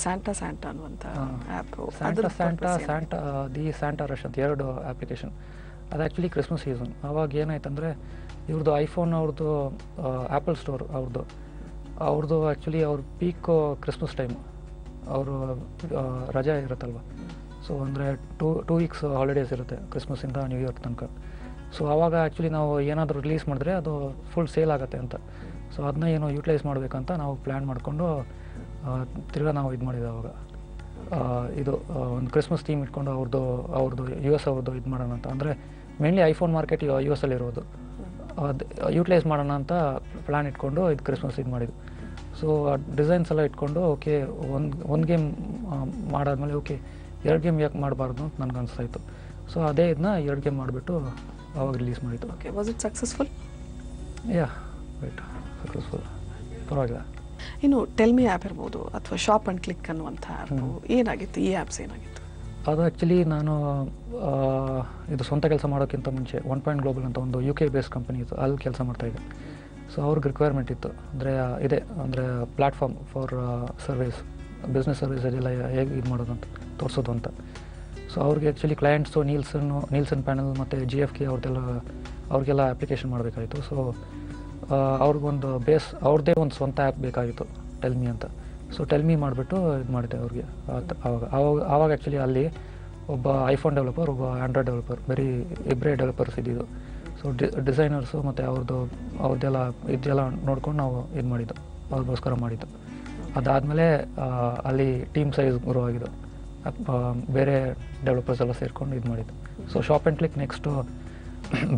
ಸ್ಯಾಂಟಾ ಅನ್ನುವಂಥ ಆ್ಯಪ್. ಸ್ಯಾಂಟಾ ರಶ್ ಅಂತ 2 ಅಪ್ಲಿಕೇಶನ್. ಅದು ಆ್ಯಕ್ಚುಲಿ ಕ್ರಿಸ್ಮಸ್ ಸೀಸನ್. ಅವಾಗ ಏನಾಯ್ತಂದರೆ ಇವ್ರದ್ದು ಐಫೋನ್ ಅವ್ರದ್ದು ಆ್ಯಪಲ್ ಸ್ಟೋರ್ ಅವ್ರದ್ದು ಆ್ಯಕ್ಚುಲಿ ಅವ್ರ ಪೀಕ್ ಕ್ರಿಸ್ಮಸ್ ಟೈಮು, ಅವರು ರಜೆ ಇರುತ್ತಲ್ವ. ಸೊ ಅಂದರೆ 2 ವೀಕ್ಸ್ ಹಾಲಿಡೇಸ್ ಇರುತ್ತೆ ಕ್ರಿಸ್ಮಸ್ಸಿಂದ ನ್ಯೂ ಇಯರ್ ತನಕ. ಸೊ ಆವಾಗ ಆ್ಯಕ್ಚುಲಿ ನಾವು ಏನಾದರೂ ರಿಲೀಸ್ ಮಾಡಿದ್ರೆ ಅದು ಫುಲ್ ಸೇಲ್ ಆಗುತ್ತೆ ಅಂತ. ಸೊ ಅದನ್ನ ಏನೋ ಯೂಟಿಲೈಸ್ ಮಾಡಬೇಕಂತ ನಾವು ಪ್ಲ್ಯಾನ್ ಮಾಡಿಕೊಂಡು ತಿರ್ಗಾ ನಾವು ಇದು ಮಾಡಿದ್ದೆ. ಅವಾಗ ಇದು ಒಂದು ಕ್ರಿಸ್ಮಸ್ ಥೀಮ್ ಇಟ್ಕೊಂಡು ಅವ್ರದ್ದು US ಅವ್ರದ್ದು ಇದು ಮಾಡೋಣ ಅಂತ. ಅಂದರೆ ಮೇನ್ಲಿ ಐಫೋನ್ ಮಾರ್ಕೆಟ್ US ಅಲ್ಲಿರೋದು, ಅದು ಯೂಟಿಲೈಸ್ ಮಾಡೋಣ ಅಂತ ಪ್ಲ್ಯಾನ್ ಇಟ್ಕೊಂಡು ಇದು ಕ್ರಿಸ್ಮಸ್ ಇದು ಮಾಡಿದ್ದು. ಸೊ ಡಿಸೈನ್ಸ್ ಎಲ್ಲ ಇಟ್ಕೊಂಡು ಓಕೆ ಒಂದು ಗೇಮ್ ಮಾಡಾದ್ಮೇಲೆ ಓಕೆ 2 ಗೇಮ್ ಯಾಕೆ ಮಾಡಬಾರ್ದು ಅಂತ ನನಗೆ ಅನಿಸ್ತಾಯಿತ್ತು. ಸೊ ಅದೇ ಇದನ್ನ 2 ಗೇಮ್ ಮಾಡಿಬಿಟ್ಟು ಅವಾಗ ರಿಲೀಸ್ ಮಾಡಿದ್ದು. Okay, was it successful? Yeah right, successful, ಪರವಾಗಿಲ್ಲ. ಇನ್ನು ಟೆಲ್ಮಿ ಆ್ಯಪ್ ಇರ್ಬೋದು ಅಥವಾ ಶಾಪ್ ಆ್ಯಂಡ್ ಕ್ಲಿಕ್ ಅನ್ನುವಂಥ ಆ್ಯಪ್ ಏನಾಗಿತ್ತು? ಈ ಆ್ಯಪ್ಸ್ ಏನಾಗಿತ್ತು? ಅದು ಆ್ಯಕ್ಚುಲಿ ನಾನು ಇದು ಸ್ವಂತ ಕೆಲಸ ಮಾಡೋಕ್ಕಿಂತ ಮುಂಚೆ 1 ಪಾಯಿಂಟ್ ಗ್ಲೋಬಲ್ ಅಂತ ಒಂದು UK ಬೇಸ್ಡ್ ಕಂಪನಿ ಇತ್ತು, ಅಲ್ಲಿ ಕೆಲಸ ಮಾಡ್ತಾಯಿದ್ದೆ. ಸೊ ಅವ್ರಿಗೆ ರಿಕ್ವೈರ್ಮೆಂಟ್ ಇತ್ತು, ಅಂದರೆ ಪ್ಲ್ಯಾಟ್ಫಾರ್ಮ್ ಫಾರ್ ಸರ್ವಿಸ್, ಬಿಸ್ನೆಸ್ ಸರ್ವಿಸೆಲ್ಲ ಹೇಗೆ ಇದು ಮಾಡೋದು ಅಂತ ತೋರಿಸೋದು ಅಂತ. ಸೊ ಅವ್ರಿಗೆ ಆ್ಯಕ್ಚುಲಿ ಕ್ಲೈಂಟ್ಸು ನೀಲ್ಸನ್ ಪ್ಯಾನಲ್ ಮತ್ತು GFK ಅವ್ರಿಗೆಲ್ಲ ಅಪ್ಲಿಕೇಶನ್ ಮಾಡಬೇಕಾಯಿತು. ಸೊ ಅವ್ರಿಗೊಂದು ಅವ್ರದ್ದೇ ಒಂದು ಸ್ವಂತ ಆ್ಯಪ್ ಬೇಕಾಗಿತ್ತು, ಟೆಲ್ಮಿ ಅಂತ. ಸೊ ಟೆಲ್ಮಿ ಮಾಡಿಬಿಟ್ಟು ಇದು ಮಾಡಿದೆ ಅವ್ರಿಗೆ. ಆವಾಗ ಆ್ಯಕ್ಚುಲಿ ಅಲ್ಲಿ ಒಬ್ಬ ಐಫೋನ್ ಡೆವಲಪರ್, ಒಬ್ಬ ಆ್ಯಂಡ್ರಾಯ್ಡ್ ಡೆವಲಪರ್, ಇಬ್ಬರೇ ಡೆವಲಪರ್ಸ್ ಇದ್ದಿದ್ದು. ಸೊ ಡಿಸೈನರ್ಸು ಮತ್ತು ಇದೆಲ್ಲ ನೋಡ್ಕೊಂಡು ನಾವು ಇದು ಮಾಡಿದ್ದು, ಅವ್ರಿಗೋಸ್ಕರ ಮಾಡಿದ್ದು. ಅದಾದಮೇಲೆ ಅಲ್ಲಿ ಟೀಮ್ ಸೈಜ್ ಗ್ರೋ ಆಗಿದ್ದು, ಬೇರೆ ಡೆವಲಪರ್ಸ್ ಎಲ್ಲ ಸೇರ್ಕೊಂಡು ಇದು ಮಾಡಿದ್ದು. So shop and click next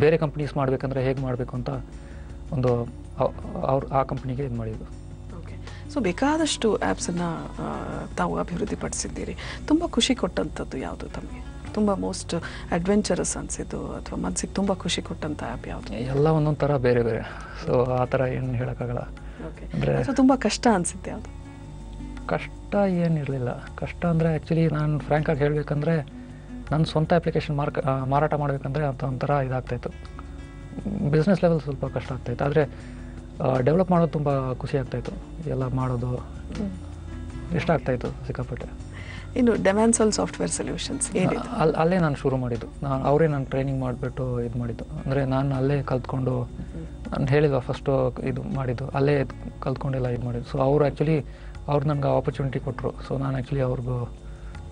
ಬೇರೆ ಕಂಪ್ನೀಸ್ ಮಾಡಬೇಕಂದ್ರೆ ಹೇಗೆ ಮಾಡಬೇಕು ಅಂತ ಒಂದು ಆ ಕಂಪ್ನಿಗೆ ಇದು ಮಾಡಿದ್ದು. ಓಕೆ, ಸೊ ಬೇಕಾದಷ್ಟು ಆ್ಯಪ್ಸನ್ನು ತಾವು ಅಭಿವೃದ್ಧಿಪಡಿಸಿದ್ದೀರಿ. ತುಂಬ ಖುಷಿ ಕೊಟ್ಟಂಥದ್ದು ಯಾವುದು ತಮಗೆ? ತುಂಬ ಮೋಸ್ಟ್ ಅಡ್ವೆಂಚರಸ್ ಅನಿಸಿದ್ದು ಅಥವಾ ಮನಸ್ಸಿಗೆ ತುಂಬ ಖುಷಿ ಕೊಟ್ಟಂಥ ಆ್ಯಪ್ ಯಾವುದು? ಎಲ್ಲ ಒಂದೊಂದು ಥರ ಬೇರೆ ಬೇರೆ. ಸೊ ಆ ಥರ ಏನು ಹೇಳೋಕ್ಕಾಗಲ್ಲ. ಓಕೆ, ಸೊ ತುಂಬ ಕಷ್ಟ ಅನಿಸುತ್ತೆ ಯಾವುದು? ಕಷ್ಟ ಏನಿರಲಿಲ್ಲ. ಕಷ್ಟ ಅಂದರೆ ಆ್ಯಕ್ಚುಲಿ ನಾನು ಫ್ರ್ಯಾಂಕಾಗಿ ಹೇಳಬೇಕಂದ್ರೆ ನನ್ನ ಸ್ವಂತ ಅಪ್ಲಿಕೇಶನ್ ಮಾರಾಟ ಮಾಡಬೇಕಂದ್ರೆ ಅಂತ ಒಂಥರ ಇದಾಗ್ತಾಯಿತ್ತು. ಬಿಸ್ನೆಸ್ ಲೆವೆಲ್ ಸ್ವಲ್ಪ ಕಷ್ಟ ಆಗ್ತಾಯಿತ್ತು, ಆದರೆ ಡೆವಲಪ್ ಮಾಡೋದು ತುಂಬ ಖುಷಿ ಆಗ್ತಾಯಿತ್ತು. ಎಲ್ಲ ಮಾಡೋದು ಇಷ್ಟ ಆಗ್ತಾಯಿತ್ತು ಸಿಕ್ಕಾಪಟ್ಟೆ. ಇನ್ನು ಡೆಮ್ಯಾನ್ಸಾಲ್ ಸಾಫ್ಟ್ವೇರ್ ಸೊಲ್ಯೂಷನ್ಸ್ ಅಲ್ಲೇ ನಾನು ಶುರು ಮಾಡಿದ್ದು. ಅವರೇ ನಾನು ಟ್ರೈನಿಂಗ್ ಮಾಡಿಬಿಟ್ಟು ಇದು ಮಾಡಿದ್ದು. ಅಂದರೆ ನಾನು ಅಲ್ಲೇ ಕಲ್ತ್ಕೊಂಡು, ನಾನು ಹೇಳಿದ್ವ ಫಸ್ಟು ಇದು ಮಾಡಿದ್ದು, ಅಲ್ಲೇ ಕಲ್ತ್ಕೊಂಡೆಲ್ಲ ಇದು ಮಾಡಿದ್ದು. ಸೊ ಅವರು ಆ್ಯಕ್ಚುಲಿ ಅವ್ರು ನನಗೆ ಆಪರ್ಚುನಿಟಿ ಕೊಟ್ಟರು. ಸೊ ನಾನು ಆ್ಯಕ್ಚುಲಿ ಅವ್ರಿಗೂ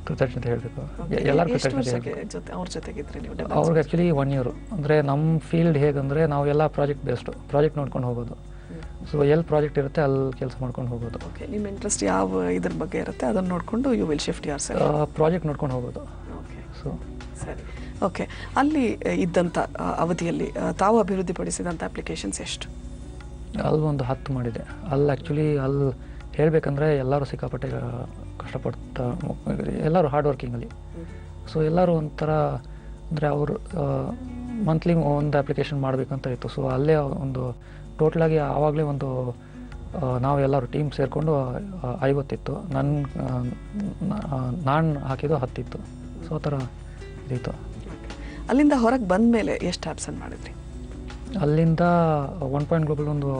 ಕೃತಜ್ಞತೆ ಹೇಳಬೇಕು, ಎಲ್ಲರೂ ಕೃತಜ್ಞತೆ ಹೇಳಬೇಕು. ಅವ್ರಿಗೆ ಆ್ಯಕ್ಚುಲಿ 1 year. ಅಂದರೆ ನಮ್ಮ ಫೀಲ್ಡ್ ಹೇಗಂದರೆ ನಾವು ಎಲ್ಲ ಪ್ರಾಜೆಕ್ಟ್ ನೋಡ್ಕೊಂಡು ಹೋಗೋದು. ಸೊ ಎಲ್ಲಿ ಪ್ರಾಜೆಕ್ಟ್ ಇರುತ್ತೆ ಅಲ್ಲಿ ಕೆಲಸ ಮಾಡ್ಕೊಂಡು ಹೋಗೋದು. ಓಕೆ, ನಿಮ್ಮ ಇಂಟ್ರೆಸ್ಟ್ ಯಾವ ಇದ್ರ ಬಗ್ಗೆ ಇರುತ್ತೆ ಅದನ್ನು ನೋಡಿಕೊಂಡು you will shift yourself, project ನೋಡ್ಕೊಂಡು ಹೋಗೋದು. ಓಕೆ, ಸೊ ಸರಿ. ಓಕೆ, ಅಲ್ಲಿ ಇದ್ದಂಥ ಅವಧಿಯಲ್ಲಿ ತಾವು ಅಭಿವೃದ್ಧಿಪಡಿಸಿದಂಥ ಅಪ್ಲಿಕೇಶನ್ಸ್ ಎಷ್ಟು? ಅಲ್ಲಿ ಒಂದು 10 ಮಾಡಿದೆ. ಅಲ್ಲಿ ಆ್ಯಕ್ಚುಲಿ ಅಲ್ಲಿ ಹೇಳಬೇಕಂದ್ರೆ ಎಲ್ಲರೂ ಸಿಕ್ಕಾಪಟ್ಟೆ ಕಷ್ಟಪಟ್ಟು, ಎಲ್ಲರೂ ಹಾರ್ಡ್ ವರ್ಕಿಂಗಲ್ಲಿ. ಸೊ ಎಲ್ಲರೂ ಒಂಥರ ಅಂದರೆ ಅವರು ಮಂತ್ಲಿ ಒಂದು ಅಪ್ಲಿಕೇಶನ್ ಮಾಡಬೇಕಂತ ಇತ್ತು. ಸೊ ಅಲ್ಲೇ ಒಂದು ಟೋಟಲಾಗಿ ಆವಾಗಲೇ ಒಂದು ನಾವು ಎಲ್ಲರೂ ಟೀಮ್ ಸೇರಿಕೊಂಡು 50 ಇತ್ತು. ನಾನು ಹಾಕಿದ್ದು 10 ಇತ್ತು. ಸೊ ಆ ಥರ ಇದಿತ್ತು. ಅಲ್ಲಿಂದ ಹೊರಗೆ ಬಂದ ಮೇಲೆ ಎಷ್ಟು ಆ್ಯಪ್ಸನ್ನು ಮಾಡಿದ್ರಿ? ಅಲ್ಲಿಂದ 1 ಗ್ಲೋಬಲ್ ಒಂದು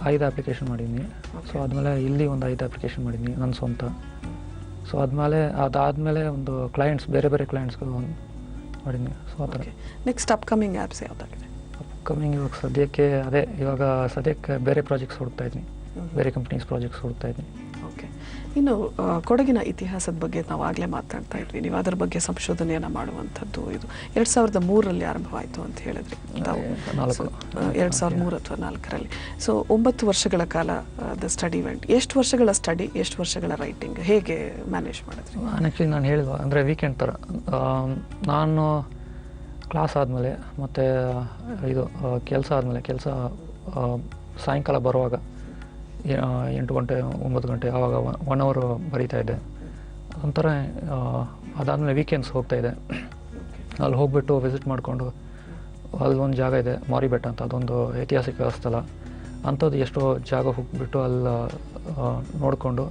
5 ಅಪ್ಲಿಕೇಶನ್ ಮಾಡಿದ್ದೀನಿ. ಸೊ ಆದಮೇಲೆ ಇಲ್ಲಿ ಒಂದು 5 ಅಪ್ಲಿಕೇಶನ್ ಮಾಡಿದ್ದೀನಿ ನನ್ನ ಸ್ವಂತ. ಸೊ ಅದಾದಮೇಲೆ ಒಂದು ಕ್ಲೈಂಟ್ಸ್, ಬೇರೆ ಬೇರೆ ಕ್ಲೈಂಟ್ಸ್ಗಳು ಮಾಡಿದ್ದೀನಿ. ಸೊ ಆ ಥರ. ನೆಕ್ಸ್ಟ್ ಅಪ್ಕಮಿಂಗ್ ಆ್ಯಪ್ಸ್ ಯಾವುದಾಗಿದೆ? ಅಪ್ಕಮಿಂಗ್ ಇವಾಗ ಸದ್ಯಕ್ಕೆ ಬೇರೆ ಪ್ರಾಜೆಕ್ಟ್ಸ್ ಹುಡುಕ್ತಾ ಇದ್ದೀನಿ, ಬೇರೆ ಕಂಪ್ನೀಸ್ ಪ್ರಾಜೆಕ್ಟ್ಸ್ ಹುಡುಕ್ತಾ ಇದ್ದೀನಿ. ಓಕೆ, ಇನ್ನು ಕೊಡಗಿನ ಇತಿಹಾಸದ ಬಗ್ಗೆ ನಾವು ಆಗಲೇ ಮಾತಾಡ್ತಾ ಇದ್ವಿ. ನೀವು ಅದರ ಬಗ್ಗೆ ಸಂಶೋಧನೆಯನ್ನು ಮಾಡುವಂಥದ್ದು ಇದು 2003ರಲ್ಲಿ ಆರಂಭವಾಯಿತು ಅಂತ ಹೇಳಿದ್ರಿ ತಾವು. 2003 ಅಥವಾ 2004ರಲ್ಲಿ. ಸೊ 9 ವರ್ಷಗಳ ಕಾಲ ದ ಸ್ಟಡಿ ಇವೆಂಟ್. ಎಷ್ಟು ವರ್ಷಗಳ ಸ್ಟಡಿ, ಎಷ್ಟು ವರ್ಷಗಳ ರೈಟಿಂಗ್, ಹೇಗೆ ಮ್ಯಾನೇಜ್ ಮಾಡಿದ್ರಿ? ನಾನು ಹೇಳಿದ್ವ ಅಂದರೆ ವೀಕೆಂಡ್ ಥರ. ನಾನು ಕ್ಲಾಸ್ ಆದಮೇಲೆ ಮತ್ತು ಇದು ಕೆಲಸ ಆದಮೇಲೆ, ಸಾಯಂಕಾಲ ಬರುವಾಗ 8 ಗಂಟೆ 9 ಗಂಟೆ ಆವಾಗ 1 hour ಬರೀತಾ ಇದ್ದೆ. ಒಂಥರ ಅದಾದಮೇಲೆ ವೀಕೆಂಡ್ಸ್ ಹೋಗ್ತಾಯಿದ್ದೆ. ಅಲ್ಲಿ ಹೋಗ್ಬಿಟ್ಟು ವಿಸಿಟ್ ಮಾಡಿಕೊಂಡು, ಅಲ್ಲೊಂದು ಜಾಗ ಇದೆ ಮಾರಿ ಬೆಟ್ಟ ಅಂತ, ಅದೊಂದು ಐತಿಹಾಸಿಕ ಸ್ಥಳ. ಅಂಥದ್ದು ಎಷ್ಟೋ ಜಾಗ ಹೋಗ್ಬಿಟ್ಟು ಅಲ್ಲಿ ನೋಡಿಕೊಂಡು,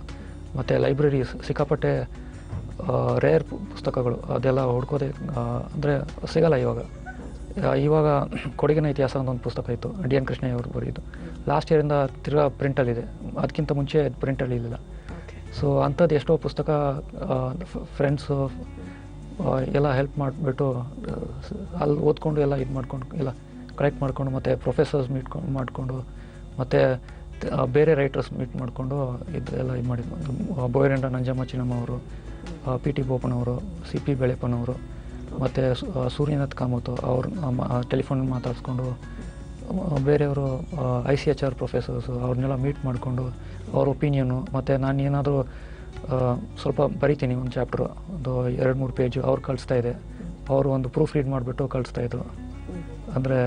ಮತ್ತು ಲೈಬ್ರರೀಸ್ ಸಿಕ್ಕಾಪಟ್ಟೆ ರೇರ್ ಪುಸ್ತಕಗಳು ಅದೆಲ್ಲ ಹುಡ್ಕೋದೆ ಅಂದರೆ ಸಿಗಲ್ಲ ಇವಾಗ ಕೊಡಗಿನ ಇತಿಹಾಸ ಅಂತ ಒಂದು ಪುಸ್ತಕ ಇತ್ತು, ಡಿ.ಎನ್. ಕೃಷ್ಣಯ್ಯ ಅವರು ಬರೆಯಿತು. ಲಾಸ್ಟ್ ಇಯರಿಂದ ತಿರ್ಗಾ ಪ್ರಿಂಟಲ್ಲಿದೆ, ಅದಕ್ಕಿಂತ ಮುಂಚೆ ಪ್ರಿಂಟಲ್ಲಿ ಇರಲಿಲ್ಲ. ಸೊ ಅಂಥದ್ದು ಎಷ್ಟೋ ಪುಸ್ತಕ ಫ್ರೆಂಡ್ಸು ಎಲ್ಲ ಹೆಲ್ಪ್ ಮಾಡಿಬಿಟ್ಟು ಅಲ್ಲಿ ಓದ್ಕೊಂಡು ಎಲ್ಲ ಇದು ಮಾಡ್ಕೊಂಡು ಎಲ್ಲ ಕಲೆಕ್ಟ್ ಮಾಡಿಕೊಂಡು, ಮತ್ತು ಪ್ರೊಫೆಸರ್ಸ್ ಮಾಡಿಕೊಂಡು, ಮತ್ತು ಬೇರೆ ರೈಟರ್ಸ್ ಮೀಟ್ ಮಾಡಿಕೊಂಡು ಇದೆಲ್ಲ ಇದು ಮಾಡಿದ್ವಿ. ಬೋಯರೆಂಡ ನಂಜಮ್ಮ ಚಿನ್ನಮ್ಮ ಅವರು, ಪಿ.ಟಿ. ಬೋಪನವರು, ಸಿ.ಪಿ. ಬೆಳೆಪ್ಪನವರು, ಮತ್ತು ಸೂರ್ಯನಾಥ್ ಕಾಮತ್ ಅವ್ರು ಟೆಲಿಫೋನ್ ಮಾತಾಡಿಸ್ಕೊಂಡು, ಬೇರೆಯವರು ICHR ಪ್ರೊಫೆಸರ್ಸು ಅವ್ರನ್ನೆಲ್ಲ ಮೀಟ್ ಮಾಡಿಕೊಂಡು ಅವ್ರ ಒಪಿನಿಯನ್ನು, ಮತ್ತು ನಾನು ಏನಾದರೂ ಸ್ವಲ್ಪ ಬರಿತೀನಿ ಒಂದು ಚಾಪ್ಟರು, ಒಂದು 2-3 ಪೇಜು ಅವ್ರು ಕಳಿಸ್ತಾ ಇದೆ. ಅವರು ಒಂದು ಪ್ರೂಫ್ ರೀಡ್ ಮಾಡಿಬಿಟ್ಟು ಕಳಿಸ್ತಾಯಿದ್ರು. ಅಂದರೆ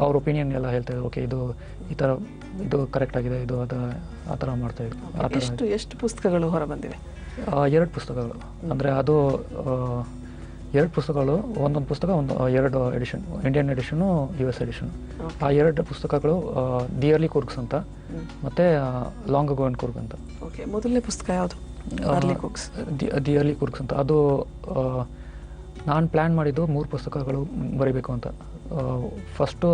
ಅವ್ರ ಒಪಿನಿಯನ್ ಎಲ್ಲ ಹೇಳ್ತಾಯಿದ್ರು, ಓಕೆ ಇದು ಈ ಥರ ಇದು ಕರೆಕ್ಟ್ ಆಗಿದೆ, ಇದು ಆ ಥರ ಮಾಡ್ತಾಯಿದ್ರು. ಆ ಥರ ಎಷ್ಟು ಪುಸ್ತಕಗಳು ಹೊರ ಬಂದಿವೆ? 2 ಪುಸ್ತಕಗಳು. ಅಂದರೆ ಅದು 2 ಪುಸ್ತಕಗಳು, ಒಂದೊಂದು ಪುಸ್ತಕ 2 edition, Indian edition, US edition. ಆ 2 ಪುಸ್ತಕಗಳು ದಿ ಅರ್ಲಿ ಕೂರ್ಗ್ಸ್ ಅಂತ, ಮತ್ತು ಲಾಂಗ್ ಅಗೋ ಅಂಡ್ ಕೂರ್ಗ್ ಅಂತ. ಓಕೆ, ಮೊದಲನೇ ಪುಸ್ತಕ ಯಾವುದು? ದಿ ಅರ್ಲಿ ಕೂರ್ಗ್ಸ್ ಅಂತ. ಅದು ನಾನು ಪ್ಲ್ಯಾನ್ ಮಾಡಿದ್ದು 3 ಪುಸ್ತಕಗಳು ಬರೀಬೇಕು ಅಂತ. ಫಸ್ಟು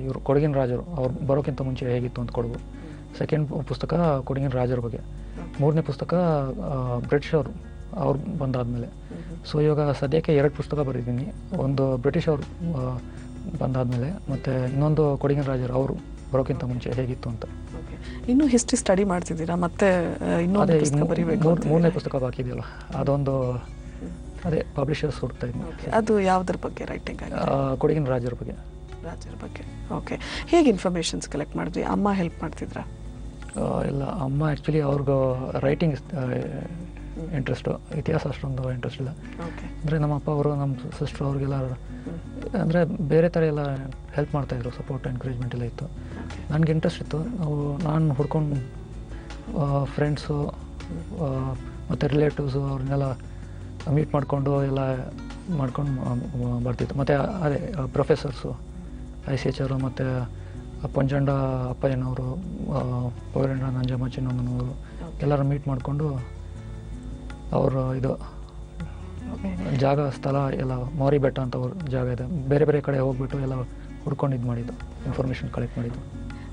ಇವರು ಕೊಡಗಿನ ರಾಜರು ಅವ್ರು ಬರೋಕ್ಕಿಂತ ಮುಂಚೆ ಹೇಗಿತ್ತು ಅಂತ ಕೊಡಗು. ಸೆಕೆಂಡ್ ಪುಸ್ತಕ ಕೊಡಗಿನ ರಾಜರ ಬಗ್ಗೆ. 3ನೇ ಪುಸ್ತಕ ಬ್ರಿಟಿಷ್ ಅವ್ರು ಬಂದಾದಮೇಲೆ. ಸೊ ಇವಾಗ ಸದ್ಯಕ್ಕೆ 2 ಪುಸ್ತಕ ಬರೆದಿದ್ದೀನಿ. ಒಂದು ಬ್ರಿಟಿಷ್ ಅವರು ಬಂದಾದಮೇಲೆ, ಮತ್ತು ಇನ್ನೊಂದು ಕೊಡಗಿನ ರಾಜರು ಅವರು ಬರೋಕ್ಕಿಂತ ಮುಂಚೆ ಹೇಗಿತ್ತು ಅಂತ. ಇನ್ನೂ ಹಿಸ್ಟ್ರಿ ಸ್ಟಡಿ ಮಾಡ್ತಿದ್ದೀರಾ? ಮತ್ತೆ ಇನ್ನೊಂದು ಪುಸ್ತಕ ಬರೀಬೇಕು? 3ನೇ ಪುಸ್ತಕ ಬಾಕಿ ಇದೆಯಲ್ಲ, ಅದೊಂದು ಅದೇ ಪಬ್ಲಿಷರ್ಸ್ ಹುಡುಕ್ತಾ ಇದ್ದೀನಿ. ಅದು ಯಾವುದ್ರ ಬಗ್ಗೆ ರೈಟಿಂಗ್? ಕೊಡಗಿನ ರಾಜರ ಬಗ್ಗೆ. ಓಕೆ, ಹೇಗೆ ಇನ್ಫಾರ್ಮೇಷನ್ಸ್ ಕಲೆಕ್ಟ್ ಮಾಡಿದ್ವಿ? ಅಮ್ಮ ಹೆಲ್ಪ್ ಮಾಡ್ತಿದ್ರಾ? ಇಲ್ಲ, ಅಮ್ಮ ಆ್ಯಕ್ಚುಲಿ ಅವ್ರಿಗೂ ರೈಟಿಂಗ್ ಇಂಟ್ರೆಸ್ಟು, ಇತಿಹಾಸ ಅಷ್ಟೊಂದು ಇಂಟ್ರೆಸ್ಟ್ ಇಲ್ಲ. ಅಂದರೆ ನಮ್ಮ ಅಪ್ಪ ಅವರು, ನಮ್ಮ ಸಿಸ್ಟ್ರು ಅವ್ರಿಗೆಲ್ಲ ಅಂದರೆ ಬೇರೆ ಥರ ಎಲ್ಲ ಹೆಲ್ಪ್ ಮಾಡ್ತಾಯಿದ್ರು, ಸಪೋರ್ಟ್ ಎನ್ಕರೇಜ್ಮೆಂಟ್ ಎಲ್ಲ ಇತ್ತು. ನನಗೆ ಇಂಟ್ರೆಸ್ಟ್ ಇತ್ತು. ನಾನು ಹುಡ್ಕೊಂಡು ಫ್ರೆಂಡ್ಸು ಮತ್ತು ರಿಲೇಟಿವ್ಸು ಅವ್ರನ್ನೆಲ್ಲ ಮೀಟ್ ಮಾಡಿಕೊಂಡು ಎಲ್ಲ ಮಾಡ್ಕೊಂಡು ಬರ್ತಿತ್ತು. ಮತ್ತು ಅದೇ ಪ್ರೊಫೆಸರ್ಸು, ICHR ಮತ್ತು ಪಂಜಂಡ ಅಪ್ಪಯ್ಯನವರು, ಪೌರಂಡ ನಂಜಮ್ಮಚಿನ್ನಮ್ಮನವರು ಎಲ್ಲರೂ ಮೀಟ್ ಮಾಡಿಕೊಂಡು ಅವರು ಇದು ಜಾಗ ಸ್ಥಳ ಎಲ್ಲ ಮೋರಿ ಬೆಟ್ಟ ಅಂತ ಜಾಗ ಇದೆ, ಬೇರೆ ಬೇರೆ ಕಡೆ ಹೋಗ್ಬಿಟ್ಟು ಎಲ್ಲ ಹುಡ್ಕೊಂಡು ಇದು ಮಾಡಿದ್ದು, ಇನ್ಫಾರ್ಮೇಷನ್ ಕಲೆಕ್ಟ್ ಮಾಡಿದ್ದು.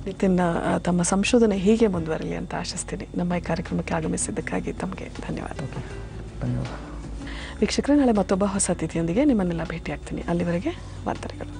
ನಿತಿನ್, ತಮ್ಮ ಸಂಶೋಧನೆ ಹೀಗೆ ಮುಂದುವರಲಿ ಅಂತ ಆಶಿಸ್ತೀನಿ. ನಮ್ಮ ಈ ಕಾರ್ಯಕ್ರಮಕ್ಕೆ ಆಗಮಿಸಿದ್ದಕ್ಕಾಗಿ ತಮಗೆ ಧನ್ಯವಾದ. ಧನ್ಯವಾದ. ವೀಕ್ಷಕರೇ, ನಾಳೆ ಮತ್ತೊಬ್ಬ ಹೊಸ ಅತಿಥಿಯೊಂದಿಗೆ ನಿಮ್ಮನ್ನೆಲ್ಲ ಭೇಟಿಯಾಗ್ತೀನಿ. ಅಲ್ಲಿವರೆಗೆ ವಂದನೆಗಳು.